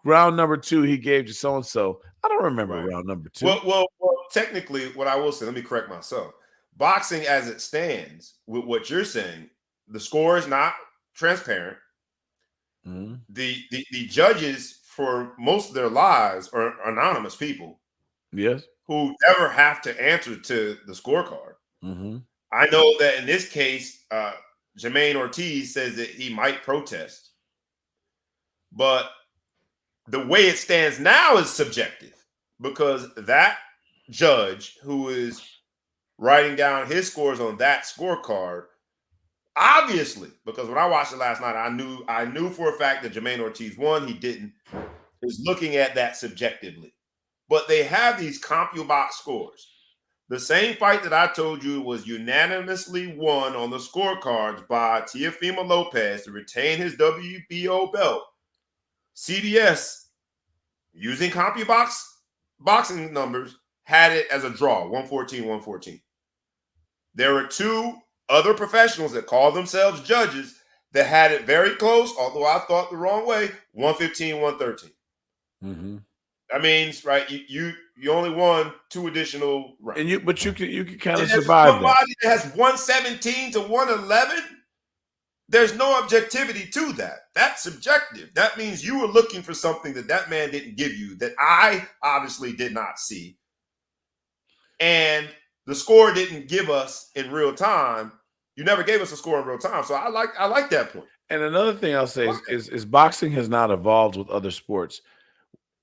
round number 2 he gave to so and so. I don't remember round number 2.
Well, technically, what I will say, let me correct myself. Boxing, as it stands, with what you're saying, the score is not transparent.
Mm-hmm.
The judges for most of their lives are anonymous people.
Yes.
Who never have to answer to the scorecard.
Mm-hmm.
I know that in this case, Jermaine Ortiz says that he might protest, but the way it stands now is subjective because that judge who is writing down his scores on that scorecard, obviously, because when I watched it last night, I knew for a fact that Jermaine Ortiz won. He didn't. Is looking at that subjectively. But they have these CompuBox scores. The same fight that I told you was unanimously won on the scorecards by Teofimo Lopez to retain his WBO belt. CBS, using CompuBox boxing numbers, had it as a draw, 114-114. There were 2 other professionals that call themselves judges that had it very close, although I thought the wrong way, 115-113.
Mm-hmm.
That means, right, you You only won 2 additional rounds.
But you can kind of
And as
survive that.
somebody that has 117 to 111, there's no objectivity to that. That's subjective. That means you were looking for something that man didn't give you, that I obviously did not see. And the score didn't give us in real time. You never gave us a score in real time. So I like that point.
And another thing I'll say is boxing has not evolved with other sports.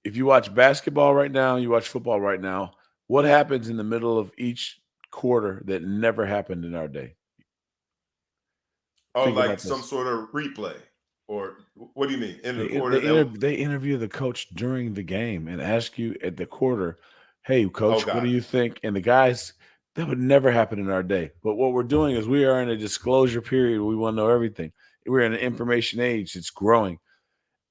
If you watch basketball right now, you watch football right now, what happens in the middle of each quarter that never happened in our day?
Oh,
Think
like
about
some
this.
sort of replay, or what do you mean in the
They
quarter? That
they interview the coach during the game and ask you at the quarter, "Hey, coach, what do
got
you think?" And the guys, that would never happen in our day. But what we're doing is we are in a disclosure period. We want to know everything. We're in an information age. It's growing.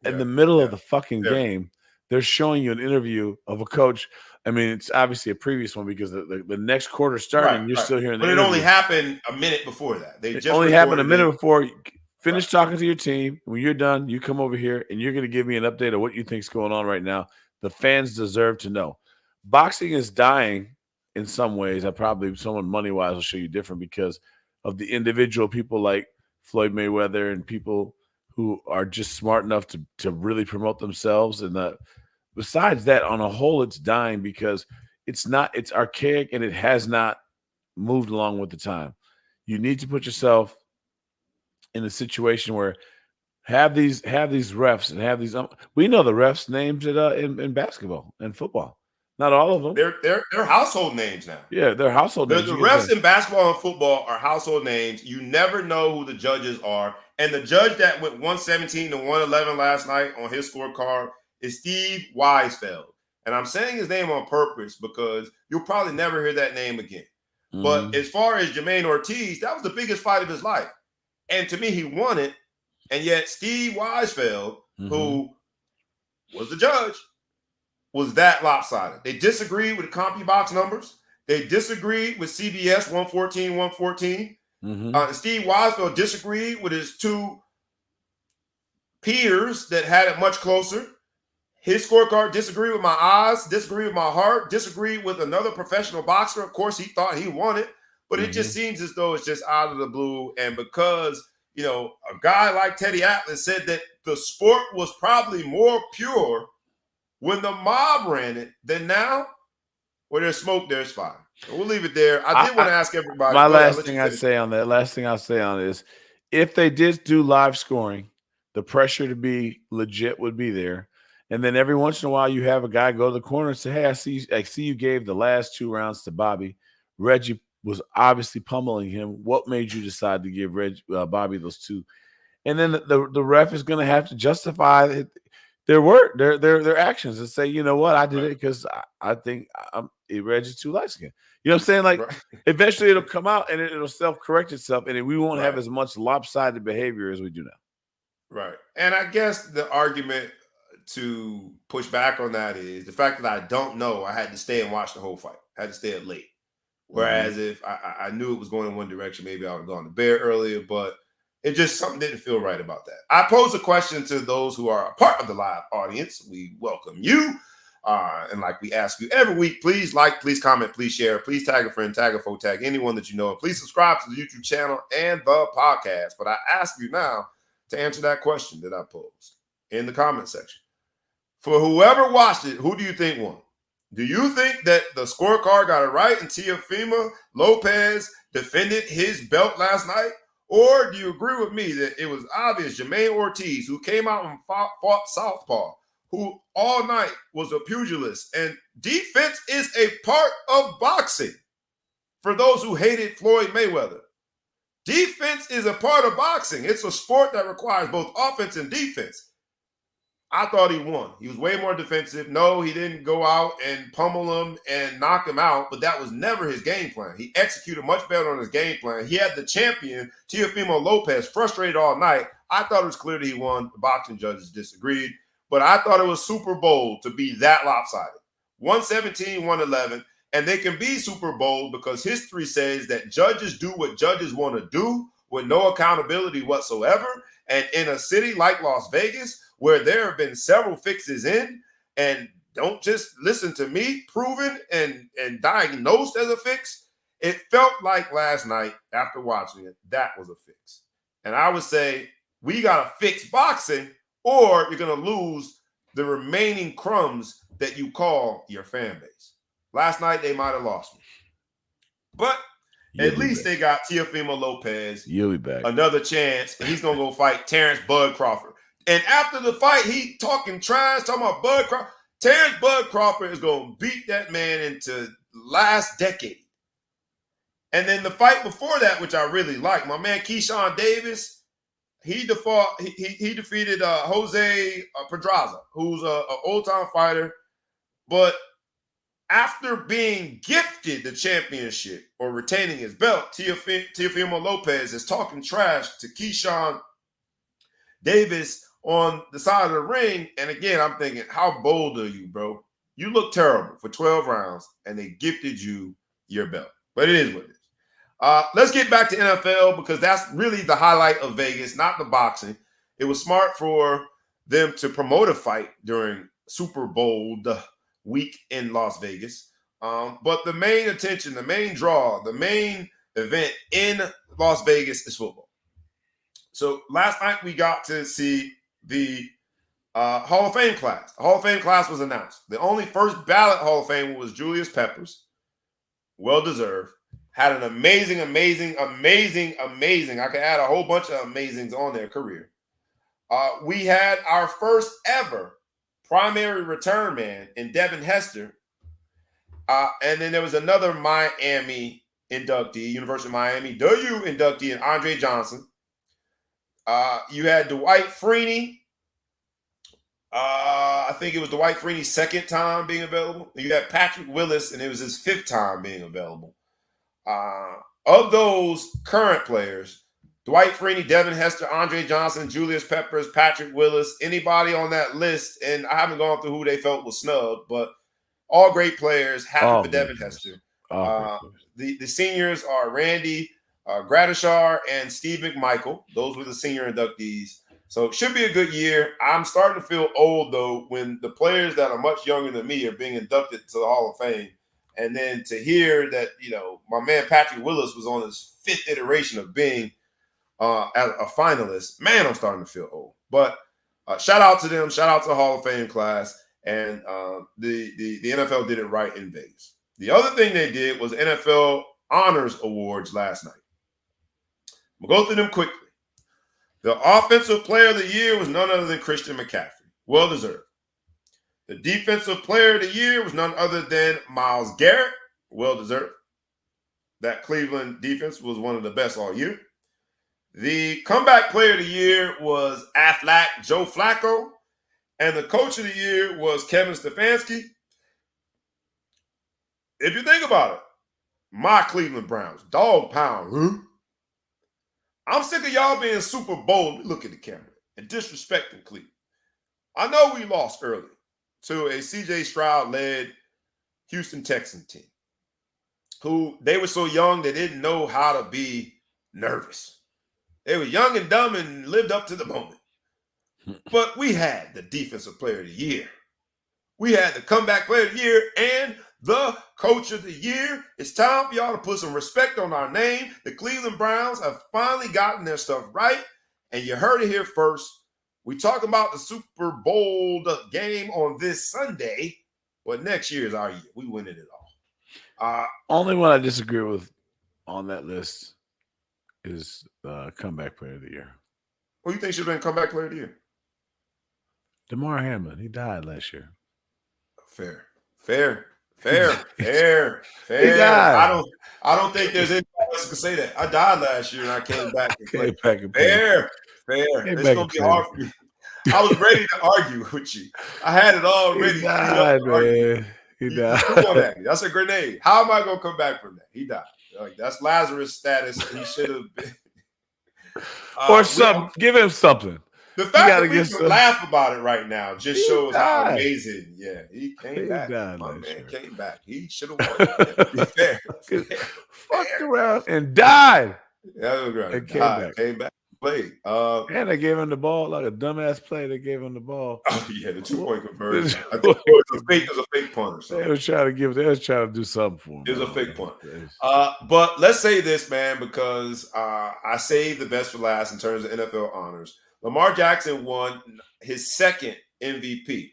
it.
In
Yeah,
the middle of
yeah.
the fucking
Very.
game, they're showing you an interview of a coach. I mean, it's obviously a previous one because the next quarter started
Right,
and you're
right.
still hearing the
But it only
interview.
happened a minute before that. They
It
just
only happened a
recorded
minute
it.
before you
Right.
finish talking to your team. When you're done, you come over here and you're going to give me an update of what you think's going on right now. The fans deserve to know. Boxing is dying in some ways. I probably someone money wise will show you different because of the individual people like Floyd Mayweather and people who are just smart enough to really promote themselves. And besides that, on a whole, it's dying because it's archaic and it has not moved along with the time. You need to put yourself in a situation where have these refs and have these. We know the refs' names in basketball and football. Not all of them.
They're household names now.
Yeah, they're household
The
names. You can
refs
say
in basketball and football are household names. You never know who the judges are. And the judge that went 117 to 111 last night on his scorecard is Steve Weisfeld. And I'm saying his name on purpose because you'll probably never hear that name again. But as far as Jermaine Ortiz, that was the biggest fight of his life. And to me, he won it. And yet Steve Weisfeld, who was the judge, was that lopsided. They disagreed with the CompuBox numbers. They disagreed with CBS 114, 114. Steve Weisfeld disagreed with his 2 peers that had it much closer. His scorecard disagreed with my eyes, disagreed with my heart, disagreed with another professional boxer. Of course, he thought he won it, but it just seems as though it's just out of the blue. And because, a guy like Teddy Atlas said that the sport was probably more pure when the mob ran it than now, where there's smoke, there's fire. So we'll leave it there. I did want to ask everybody.
My
Go ahead, I'll
last
let you
thing I
finish.
say on that, last thing I'll say on it is, if they did do live scoring, the pressure to be legit would be there. And then every once in a while, you have a guy go to the corner and say, "Hey, I see you gave the last 2 rounds to Bobby. Reggie was obviously pummeling him. What made you decide to give Bobby those 2?" And then the ref is going to have to justify their work, their actions, and say, "You know what, I did it because I think Reggie's too light skinned." You know what I'm saying? Like, eventually it'll come out and it'll self-correct itself, and we won't have as much lopsided behavior as we do now.
Right. And I guess the argument to push back on that is the fact that I don't know. I had to stay and watch the whole fight. I had to stay up late. Whereas if I knew it was going in one direction, maybe I would have gone to bed earlier, but it just something didn't feel right about that. I pose a question to those who are a part of the live audience. We welcome you. And like we ask you every week, please like, please comment, please share, please tag a friend, tag a foe, tag anyone that you know, and please subscribe to the YouTube channel and the podcast. But I ask you now to answer that question that I posed in the comment section. For whoever watched it, who do you think won? Do you think that the scorecard got it right and Teofimo Lopez defended his belt last night? Or do you agree with me that it was obvious Jermaine Ortiz, who came out and fought southpaw, who all night was a pugilist, and defense is a part of boxing? For those who hated Floyd Mayweather, defense is a part of boxing. It's a sport that requires both offense and defense. I thought he won. He was way more defensive. No, he didn't go out and pummel him and knock him out, but that was never his game plan. He executed much better on his game plan. He had the champion, Teofimo Lopez, frustrated all night. I thought it was clear that he won. The boxing judges disagreed, but I thought it was super bold to be that lopsided. 117, 111, and they can be super bold because history says that judges do what judges want to do with no accountability whatsoever. And in a city like Las Vegas, where there have been several fixes in, and don't just listen to me, proven and diagnosed as a fix. It felt like last night after watching it, that was a fix. And I would say we got to fix boxing or you're going to lose the remaining crumbs that you call your fan base. Last night, they might have lost me. But at least they got Teofimo Lopez another chance, and he's going to go fight Terrence Bud Crawford. And after the fight, he talking trash, talking about Bud Crawford. Terrence Bud Crawford is going to beat that man into last decade. And then the fight before that, which I really like, my man Keyshawn Davis, he defeated Jose Pedraza, who's an old-time fighter. But after being gifted the championship or retaining his belt, Teofimo Lopez is talking trash to Keyshawn Davis on the side of the ring. And again, I'm thinking, how bold are you, bro? You look terrible for 12 rounds, and they gifted you your belt. But it is what it is. Let's get back to NFL because that's really the highlight of Vegas, not the boxing. It was smart for them to promote a fight during Super Bowl week in Las Vegas. But the main attention, the main draw, the main event in Las Vegas is football. So last night we got to see the Hall of Fame class. The Hall of Fame class was announced. The only first ballot Hall of Fame was Julius Peppers. Well-deserved. Had an amazing. I could add a whole bunch of amazings on their career. We had our first ever primary return man in Devin Hester. And then there was another Miami inductee, University of Miami, W inductee, and Andre Johnson. You had Dwight Freeney. I think it was Dwight Freeney's second time being available. You had Patrick Willis, and it was his fifth time being available. Of those current players, Dwight Freeney, Devin Hester, Andre Johnson, Julius Peppers, Patrick Willis, anybody on that list, and I haven't gone through who they felt was snubbed, but all great players, happy for Devin Hester. The seniors are Randy Gradishar and Steve McMichael. Those were the senior inductees. So it should be a good year. I'm starting to feel old, though, when the players that are much younger than me are being inducted to the Hall of Fame. And then to hear that, my man Patrick Willis was on his fifth iteration of being a finalist, man, I'm starting to feel old. But shout out to them. Shout out to the Hall of Fame class. And the NFL did it right in Vegas. The other thing they did was NFL Honors Awards last night. We'll go through them quickly. The Offensive Player of the Year was none other than Christian McCaffrey. Well-deserved. The Defensive Player of the Year was none other than Myles Garrett. Well-deserved. That Cleveland defense was one of the best all year. The Comeback Player of the Year was Joe Flacco. And the Coach of the Year was Kevin Stefanski. If you think about it, my Cleveland Browns, dog pound. Huh? I'm sick of y'all being super bold. Look at the camera and disrespecting Cleveland. I know we lost early to a C.J. Stroud-led Houston Texans team who they were so young they didn't know how to be nervous. They were young and dumb and lived up to the moment. But we had the Defensive Player of the Year. We had the Comeback Player of the Year and the Coach of the Year. It's time for y'all to put some respect on our name. The Cleveland Browns have finally gotten their stuff right, and you heard it here first. We talk about the Super Bowl game on this Sunday, but next year is our year. We winning it all.
Only one I disagree with on that list is Comeback Player of the Year.
Who do you think should have been Comeback Player of the Year?
DeMar Hamlin. He died last year.
Fair. He died. I don't think there's anybody else who can say that. I died last year and I came back and played. Fair. It's gonna be hard for me. I was ready to argue with you. I had it all ready.
He died, man. He died.
Come on at me. That's a grenade. How am I gonna come back from that? He died. Like, that's Lazarus status. He should have been.
Or something. Give him something.
The fact that we can laugh about it right now just shows how amazing. Yeah, he came back. My man came back. He should have won. Fair.
Fucked around and died.
That was right.
And came back.
Came back. played.
And they gave him the ball like a dumbass play. They gave him the ball.
Yeah, the 2-point conversion. I think
They
it was a fake punt or something.
was trying to they was trying to do something for him.
It was a fake punt. But let's say this, man, because I saved the best for last in terms of NFL honors. Lamar Jackson won his second MVP.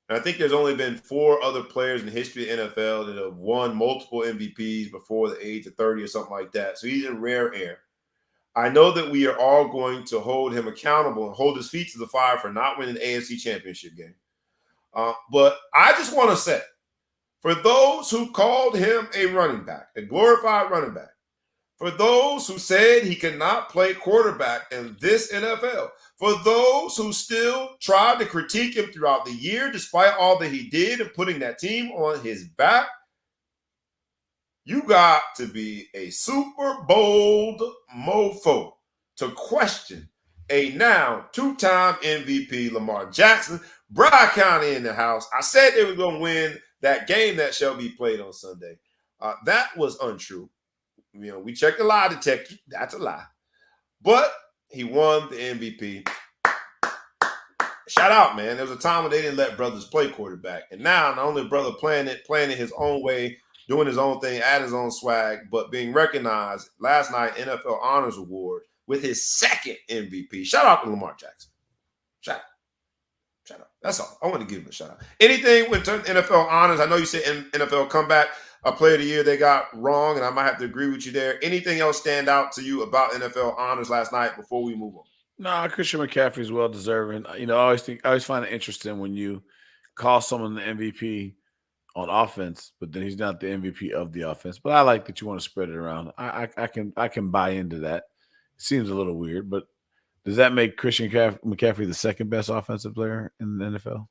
And I think there's only been 4 other players in the history of NFL that have won multiple MVPs before the age of 30 or something like that. So he's in rare air. I know that we are all going to hold him accountable and hold his feet to the fire for not winning the AFC Championship game. But I just want to say, for those who called him a running back, a glorified running back, for those who said he could not play quarterback in this NFL, for those who still tried to critique him throughout the year, despite all that he did and putting that team on his back, you got to be a super bold mofo to question a now 2-time MVP Lamar Jackson. Broward County in the house. I said they were going to win that game that shall be played on Sunday. That was untrue. You know, we checked the lie detector. That's a lie. But he won the MVP. Shout out, man. There was a time when they didn't let brothers play quarterback. And now, not only brother playing it his own way, doing his own thing, adding his own swag, but being recognized last night NFL Honors Award with his second MVP. Shout out to Lamar Jackson. Shout out. Shout out. That's all. I want to give him a shout out. Anything with NFL honors? I know you said NFL comeback, a player of the year they got wrong, and I might have to agree with you there. Anything else stand out to you about NFL honors last night before we move on?
No, Christian McCaffrey is well deserving. You know, I always find it interesting when you call someone the MVP on offense, but then he's not the MVP of the offense. But I like that you want to spread it around. I can buy into that. It seems a little weird, but does that make Christian McCaffrey the second best offensive player in the NFL?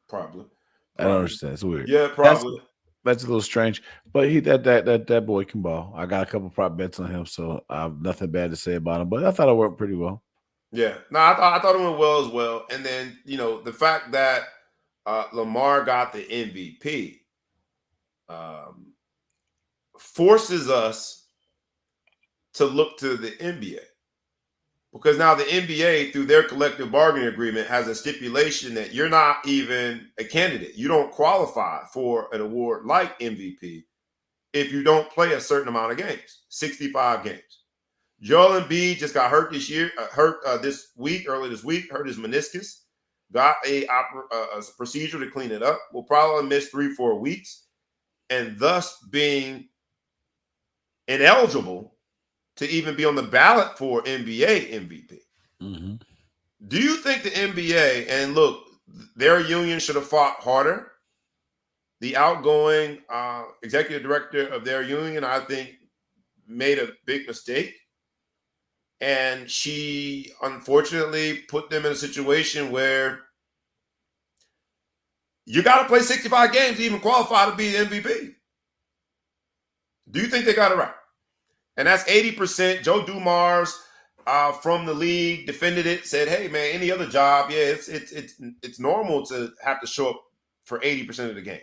Probably.
I don't understand. It's weird.
Yeah, probably.
That's a little strange. But that boy can ball. I got a couple prop bets on him, so I have nothing bad to say about him. But I thought it worked pretty well.
Yeah. No, I thought it went well as well. And then, you know, the fact that Lamar got the MVP forces us to look to the NBA. Because now the NBA, through their collective bargaining agreement, has a stipulation that you're not even a candidate. You don't qualify for an award like MVP if you don't play a certain amount of games, 65 games. Joel Embiid just got hurt this year, early this week, hurt his meniscus, got a procedure to clean it up. Will probably miss 3-4 weeks, and thus being ineligible to even be on the ballot for NBA MVP.
Mm-hmm.
Do you think the NBA, and look, their union should have fought harder? The outgoing executive director of their union, I think, made a big mistake. And she, unfortunately, put them in a situation where you got to play 65 games to even qualify to be the MVP. Do you think they got it right? And that's 80%. Joe Dumars from the league defended it, said, hey, man, any other job, yeah, it's normal to have to show up for 80% of the games.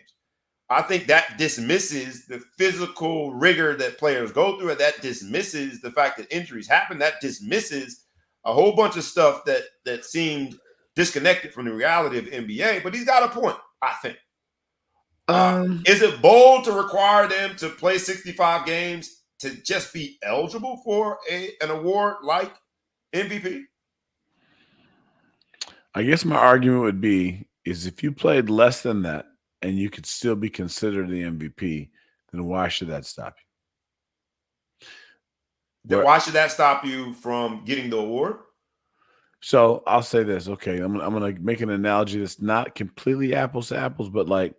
I think that dismisses the physical rigor that players go through, and that dismisses the fact that injuries happen. That dismisses a whole bunch of stuff that seemed disconnected from the reality of NBA. But he's got a point, I think. Is it bold to require them to play 65 games to just be eligible for an award like MVP?
I guess my argument would be is if you played less than that and you could still be considered the MVP, then why should that stop you?
Then why should that stop you from getting the award?
So I'll say this. Okay, I'm gonna make an analogy that's not completely apples to apples, but like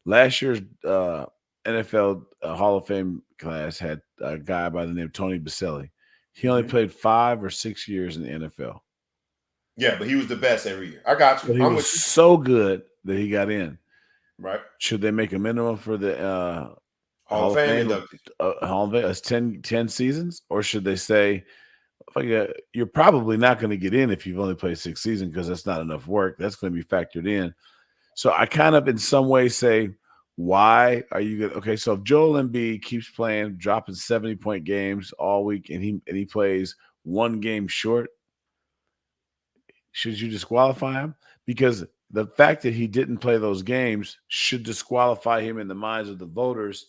last year's NFL Hall of Fame class had a guy by the name of Tony Baselli. He only played 5 or 6 years in the NFL.
Yeah, but he was the best every year. I got you.
But he was so good that he got in.
Right.
Should they make a minimum for the
Hall of Fame?
Hall of Fame as 10 seasons? Or should they say, you're probably not going to get in if you've only played 6 seasons because that's not enough work. That's going to be factored in. So I kind of in some way say, why are you going? Okay, so if Joel Embiid keeps playing, dropping 70-point games all week, and he plays one game short, should you disqualify him? Because the fact that he didn't play those games should disqualify him in the minds of the voters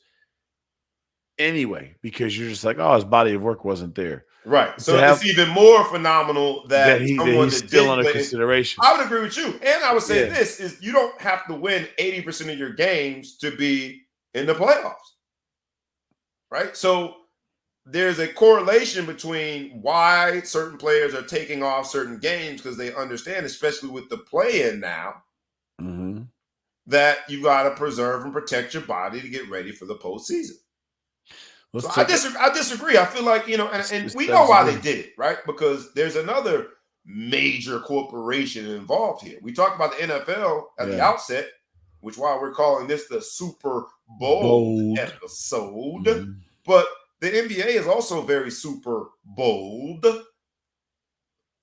anyway, because you're just like, oh, his body of work wasn't there.
Right.
To
So
have
it's even more phenomenal
that
that someone
he's
that
still
didn't
under
play.
consideration.
I would agree with you. And I would say
Yeah.
this is you don't have to win 80% of your games to be in the playoffs. Right. So there's a correlation between why certain players are taking off certain games because they understand, especially with the play-in now, that you got to preserve and protect your body to get ready for the postseason. So I disagree. I feel like, and we know why they did it, right? Because there's another major corporation involved here. We talked about the NFL at the outset, which why we're calling this the Super Bowl episode. But the NBA is also very super bold.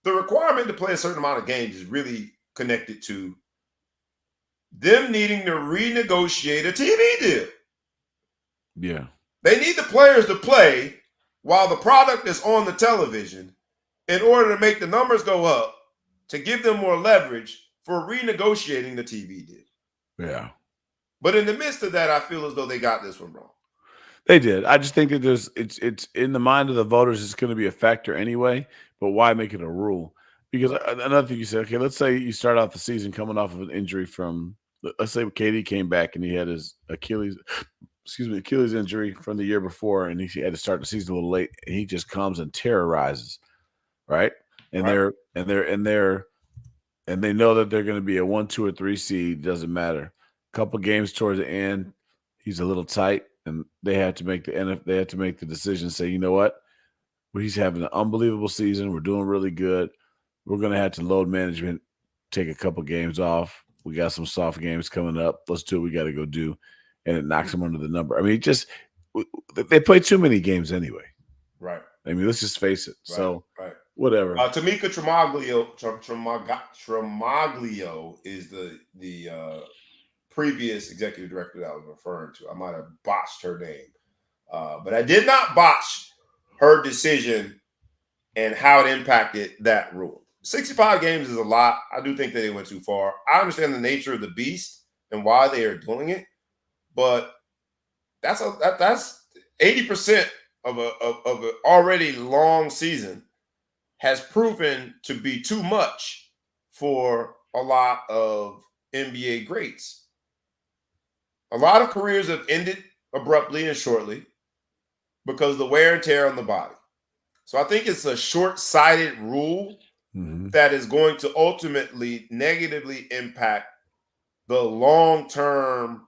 The requirement to play a certain amount of games is really connected to them needing to renegotiate a TV deal.
Yeah.
They need the players to play while the product is on the television in order to make the numbers go up to give them more leverage for renegotiating the TV deal.
Yeah.
But in the midst of that, I feel as though they got this one wrong.
They did. I just think that it's in the mind of the voters. It's going to be a factor anyway. But why make it a rule? Because another thing you said, okay, let's say you start out the season coming off of an injury from, let's say KD came back and he had his Achilles injury from the year before, and he had to start the season a little late. And he just comes and terrorizes, right? And
right.
they know that they're going to be a 1, 2, or 3 seed. Doesn't matter. A couple games towards the end, he's a little tight. And they had to make the decision. Say, you know what? Well, he's having an unbelievable season. We're doing really good. We're going to have to load management, take a couple games off. We got some soft games coming up. Let's do what we got to go do, and it knocks them under the number. I mean, they play too many games anyway.
Right.
I mean, let's just face it.
Right.
So,
right.
Whatever.
Tamika Tremaglio is the previous executive director that I was referring to. I might have botched her name, but I did not botch her decision and how it impacted that rule. 65 games is a lot. I do think that they went too far. I understand the nature of the beast and why they are doing it, but that's 80% of an already long season has proven to be too much for a lot of NBA greats. A lot of careers have ended abruptly and shortly because of the wear and tear on the body. So I think it's a short-sighted rule that is going to ultimately negatively impact the long-term.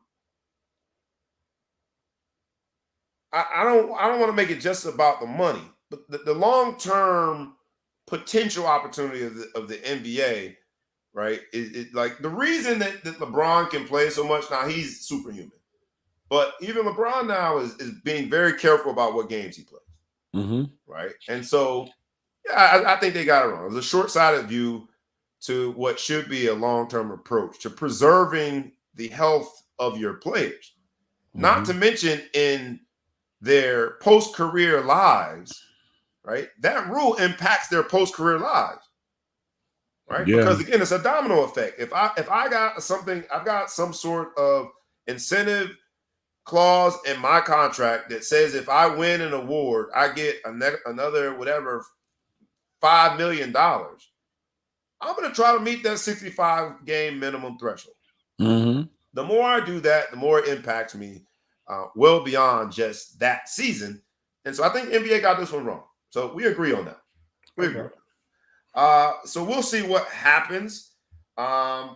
I don't want to make it just about the money, but the long-term potential opportunity of the NBA, right? Is like the reason that LeBron can play so much now. He's superhuman. But even LeBron now is being very careful about what games he plays, right? And so, yeah, I think they got it wrong. It was a short-sighted view to what should be a long-term approach to preserving the health of your players. Not to mention in their post-career lives, right? That rule impacts their post-career lives, right?
Yeah.
Because again, it's a domino effect. If I got something, I've got some sort of incentive clause in my contract that says if I win an award, I get another whatever $5 million. I'm going to try to meet that 65 game minimum threshold. The more I do that, the more it impacts me well beyond just that season. And so I think NBA got this one wrong. So we agree on that. We agree on that. So we'll see what happens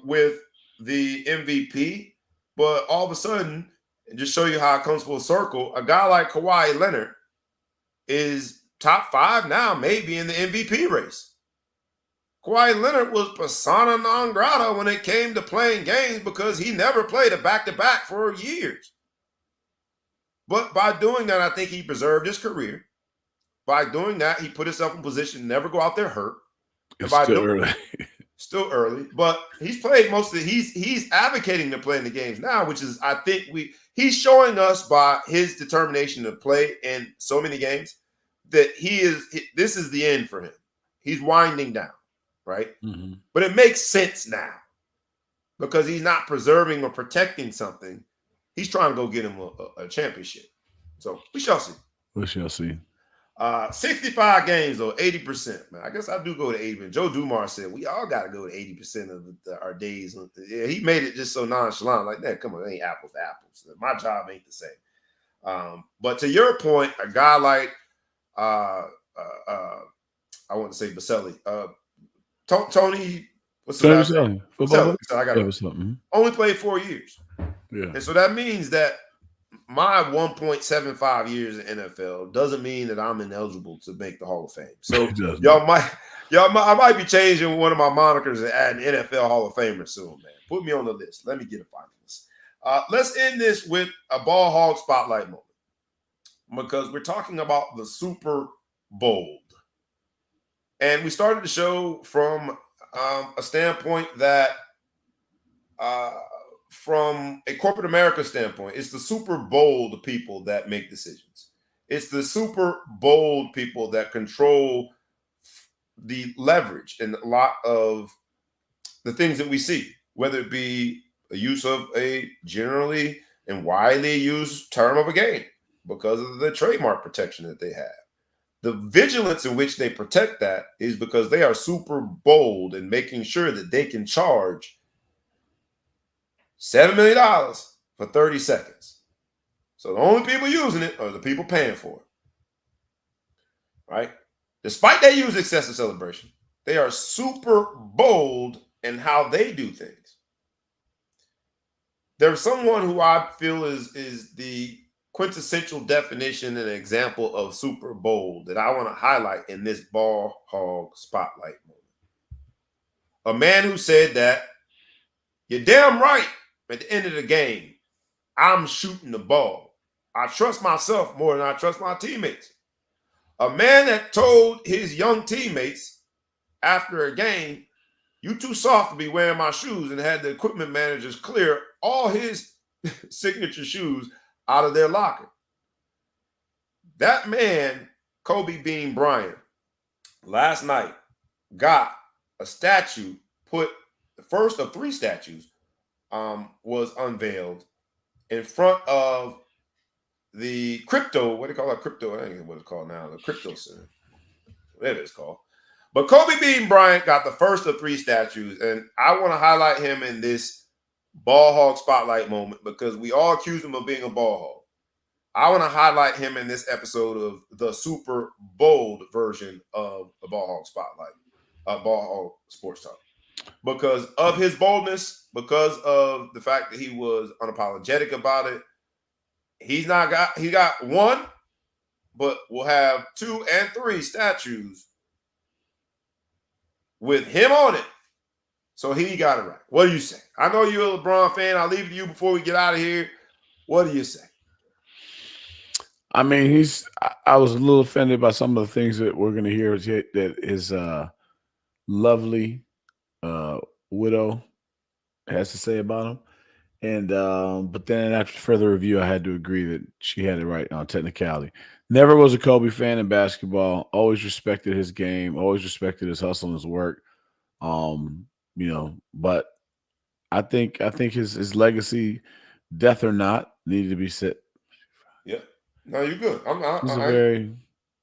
with the MVP. But all of a sudden, and just show you how it comes full circle, a guy like Kawhi Leonard is top 5 now, maybe in the MVP race. Kawhi Leonard was persona non grata when it came to playing games because he never played a back-to-back for years. But by doing that, I think he preserved his career. By doing that, he put himself in position to never go out there hurt.
It's still early.
Still early, but he's played most of he's advocating to play in the games now, which is, I think he's showing us by his determination to play in so many games that this is the end for him. He's winding down, right?
Mm-hmm.
But it makes sense now because he's not preserving or protecting something. He's trying to go get him a championship. So we shall see.
We shall see.
65 games or 80%. Man, I guess I do go to 80%. Joe Dumars said we all got to go to 80% of our days. Yeah, he made it just so nonchalant, like that. Come on, it ain't apples to apples. My job ain't the same. But to your point, a guy like I want to say Baselli, Tony, what's the last name?
Football
Baselli.
book?
So I got
Yeah,
it.
what's up? Mm-hmm.
Only played 4 years.
Yeah.
And so that means that my 1.75 years in NFL doesn't mean that I'm ineligible to make the Hall of Fame. So I might be changing one of my monikers and adding NFL Hall of Famer soon, man. Put me on the list. Let me get a finalist. Let's end this with a ball hog spotlight moment because we're talking about the Super Bowl. And we started the show from a standpoint that from a corporate America standpoint, it's the super bold people that make decisions. It's the super bold people that control the leverage and a lot of the things that we see, whether it be a use of a generally and widely used term of a game because of the trademark protection that they have. The vigilance in which they protect that is because they are super bold in making sure that they can charge $7 million for 30 seconds. So the only people using it are the people paying for it, right? Despite they use excessive celebration, they are super bold in how they do things. There's someone who I feel is the quintessential definition and example of super bold that I want to highlight in this ball hog spotlight moment. A man who said that you're damn right at the end of the game, I'm shooting the ball. I trust myself more than I trust my teammates. A man that told his young teammates after a game, you too soft to be wearing my shoes, and had the equipment managers clear all his signature shoes out of their locker. That man, Kobe Bean Bryant, last night got a statue put, the first of 3 statues was unveiled in front of the crypto, what do you call it? Crypto, I think what it's called now, the crypto center, whatever it's called. But Kobe Bean Bryant got the first of 3 statues, and I want to highlight him in this ball hog spotlight moment because we all accuse him of being a ball hog. I want to highlight him in this episode of the super bold version of the ball hog spotlight, ball hog sports talk, because of his boldness, because of the fact that he was unapologetic about it. He got 1, but we'll have 2 and 3 statues with him on it. So he got it right. What do you say? I know you're a LeBron fan. I'll leave it to you before we get out of here. What do you say?
I mean, I was a little offended by some of the things that we're going to hear that his lovely widow has to say about him. And but then after further review, I had to agree that she had it right on technicality. Never was a Kobe fan in basketball. Always respected his game. Always respected his hustle and his work. But I think his legacy, death or not, needed to be set.
Yeah. No, you're good.
She's a very,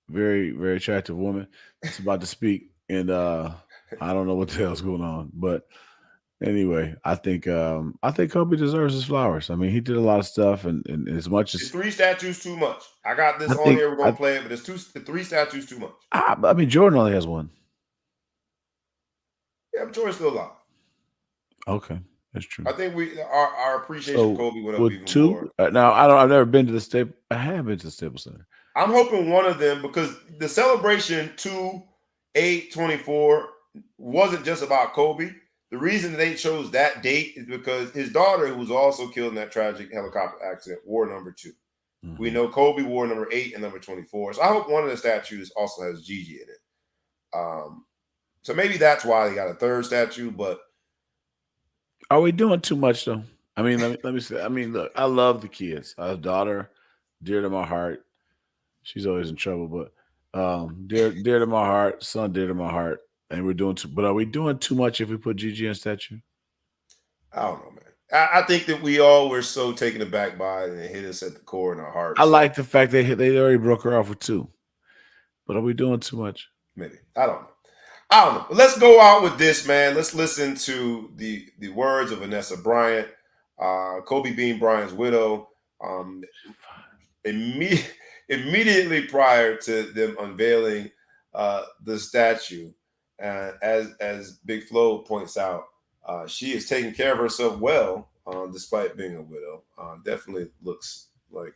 very, very attractive woman. It's about to speak, and I don't know what the hell's going on, but anyway, I think Kobe deserves his flowers. I mean, he did a lot of stuff, and as much as
3 statues too much. I got this
I
on
think,
here. We're gonna play it, but it's 3 statues too much.
I mean, Jordan only has 1.
Yeah, but Jordan's still alive.
Okay, that's true.
I think our appreciation for Kobe went up even
2
more.
Now I've never been to the Staples. I have been to the Staples Center.
I'm hoping one of them, because the celebration 2/8/24 wasn't just about Kobe. The reason they chose that date is because his daughter, who was also killed in that tragic helicopter accident, wore number 2. Mm-hmm. We know Kobe wore number 8 and number 24. So I hope one of the statues also has Gigi in it. So maybe that's why they got a 3rd statue. But
are we doing too much though? I mean, let me say. I mean, look, I love the kids. I have a daughter, dear to my heart. She's always in trouble, but Dear to my heart, son, dear to my heart. And we're doing too, but are we doing too much if we put Gigi in statue?
I don't know, man. I think that we all were so taken aback by it and it hit us at the core in our
I
hearts. So
like the fact they already broke her off with two, but are we doing too much?
maybe. I don't know. I don't know. But let's go out with this, man. Let's listen to the words of Vanessa Bryant, Kobe Bean Bryant's widow. Um, imme- Immediately prior to them unveiling the statue, as Big Flo points out, she is taking care of herself well, despite being a widow. Definitely looks like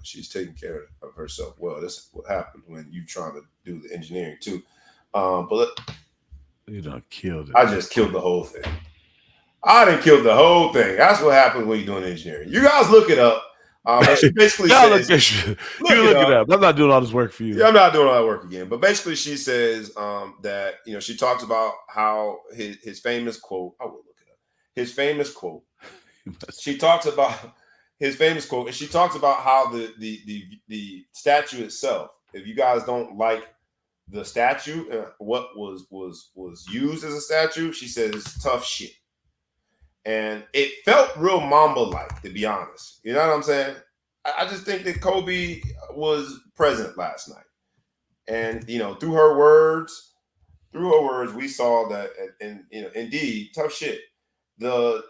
she's taking care of herself well. That's what happens when you trying to do the engineering too. But
You done killed it.
I just killed the whole thing. I didn't kill the whole thing. That's what happens when you're doing engineering. You guys look it up. But she basically
Y'all look
says,
at you.
look
You
it
look it
up.
up. I'm not doing all this work for you.
Yeah, I'm not doing all that work again. But basically, she says that she talks about how his famous quote. I will look it up. His famous quote. She talks about his famous quote, and she talks about how the statue itself. If you guys don't like the statue, what was used as a statue, she says it's tough shit. And it felt real Mamba like, to be honest. You know what I'm saying? I just think that Kobe was present last night, and through her words, we saw that, and indeed, tough shit. The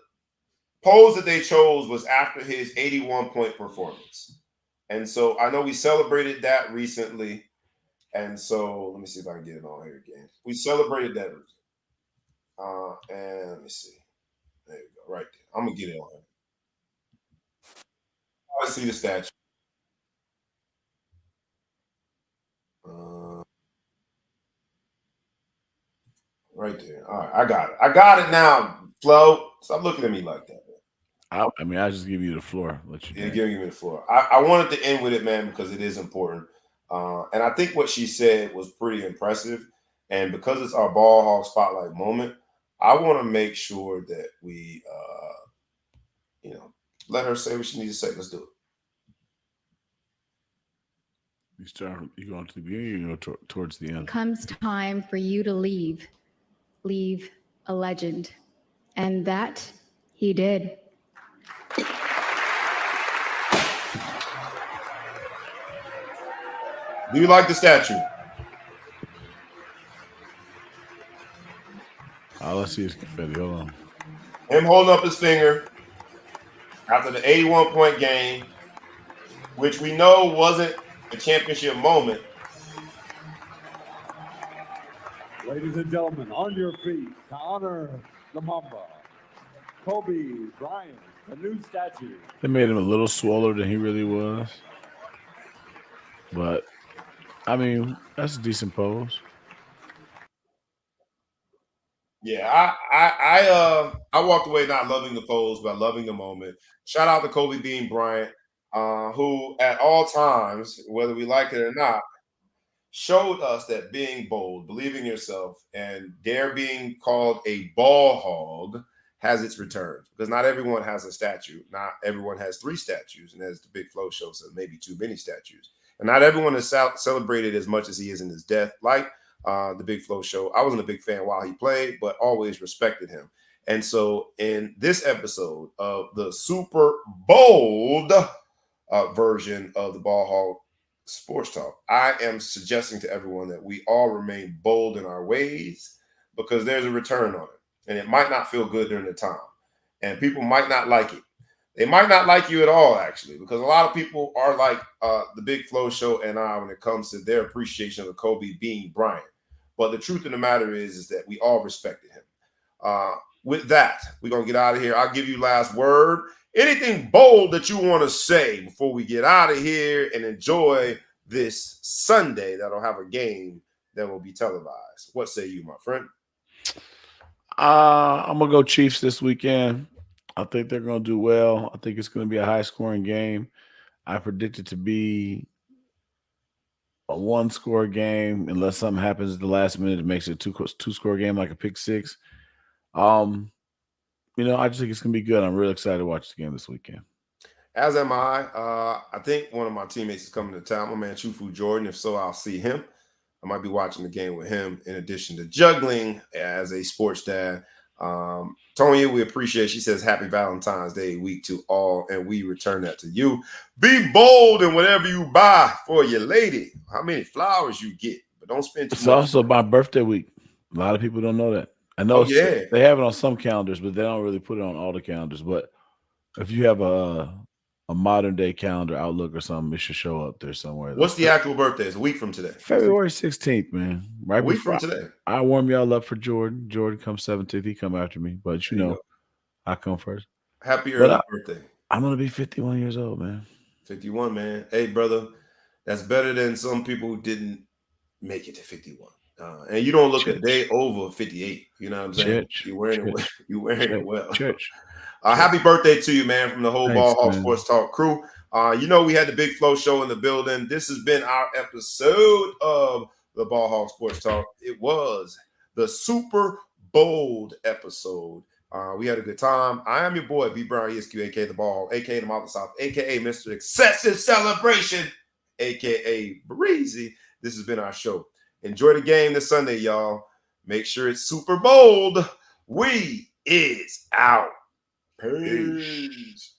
pose that they chose was after his 81-point performance, and so I know we celebrated that recently, and so let me see if I can get it on here again. We celebrated that, and let me see. There you go, right there. I'm gonna get it on here. I see the statue. Uh, right there. All right, I got it. I got it now, Flo. Stop looking at me like that.
I mean, I just give you the floor. Let you
Yeah,
do.
give me the floor. I wanted to end with it, man, because it is important. And I think what she said was pretty impressive. And because it's our ball hog spotlight moment, I want to make sure that we, let her say what she needs to say. Let's do it.
You start. You go to the beginning. You go towards the end.
Comes time for you to leave a legend. And that he did.
Do you like the statue?
Let's see his confetti. Hold on.
Him holding up his finger after the 81-point game, which we know wasn't a championship moment.
Ladies and gentlemen, on your feet to honor the Mamba, Kobe Bryant, the new statue.
They made him a little swoller than he really was, but I mean, that's a decent pose.
Yeah, I walked away not loving the pose, but loving the moment. Shout out to Kobe Bean Bryant, who at all times, whether we like it or not, showed us that being bold, believing yourself, and dare being called a ball hog has its returns. Because not everyone has a statue. Not everyone has three statues, and as the Big Flow show says, maybe too many statues. And not everyone is celebrated as much as he is in his death. Like the Big Flow show, I wasn't a big fan while he played, but always respected him. And so, in this episode of the super bold version of the Ball Hog Sports Talk, I am suggesting to everyone that we all remain bold in our ways because there's a return on it. And it might not feel good during the time. And people might not like it. They might not like you at all, actually, because a lot of people are like the Big Flow show and I when it comes to their appreciation of Kobe Bean Bryant. But the truth of the matter is that we all respected him. With that, we're going to get out of here. I'll give you last word. Anything bold that you want to say before we get out of here and enjoy this Sunday that'll have a game that will be televised? What say you, my friend?
I'm gonna go Chiefs this weekend. I think they're gonna do well. I think it's gonna be a high scoring game. I predict it to be a one score game unless something happens at the last minute that makes it a two score game like a pick six. I just think it's gonna be good. I'm really excited to watch the game this weekend.
As am I. I think one of my teammates is coming to town, my man Chufu Jordan. If so, I'll see him. I might be watching the game with him in addition to juggling as a sports dad. Tonya, we appreciate. She says, "Happy Valentine's Day week to all," and we return that to you. Be bold in whatever you buy for your lady. How many flowers you get, but don't spend too
It's
much.
also my birthday week. A lot of people don't know that. I know
yeah,
they have it on some calendars, but they don't really put it on all the calendars. But if you have a modern day calendar, Outlook or something, it should show up there somewhere.
what's the actual birthday? It's a week from today.
February 16th, man. Right
A week
before
from today.
I warm y'all up for Jordan. Jordan comes 17th. He come after me, but
There you go.
I come first.
Happy
But
early birthday.
I'm gonna be 51 years old, man.
51, man. Hey, brother, that's better than some people who didn't make it to 51. And you don't look a day over 58. You know what I'm saying? You're wearing it. You're wearing it well. Happy birthday to you, man, from the whole Ball Hawk Sports Talk crew. We had the Big Flow show in the building. This has been our episode of the Ball Hawk Sports Talk. It was the super bold episode. We had a good time. I am your boy, Bean Bryant, ESQ, aka the Ball, aka the Mouth of the South, aka Mr. Excessive Celebration, aka Breezy. This has been our show. Enjoy the game this Sunday, y'all. Make sure it's super bold. We is out. Peace.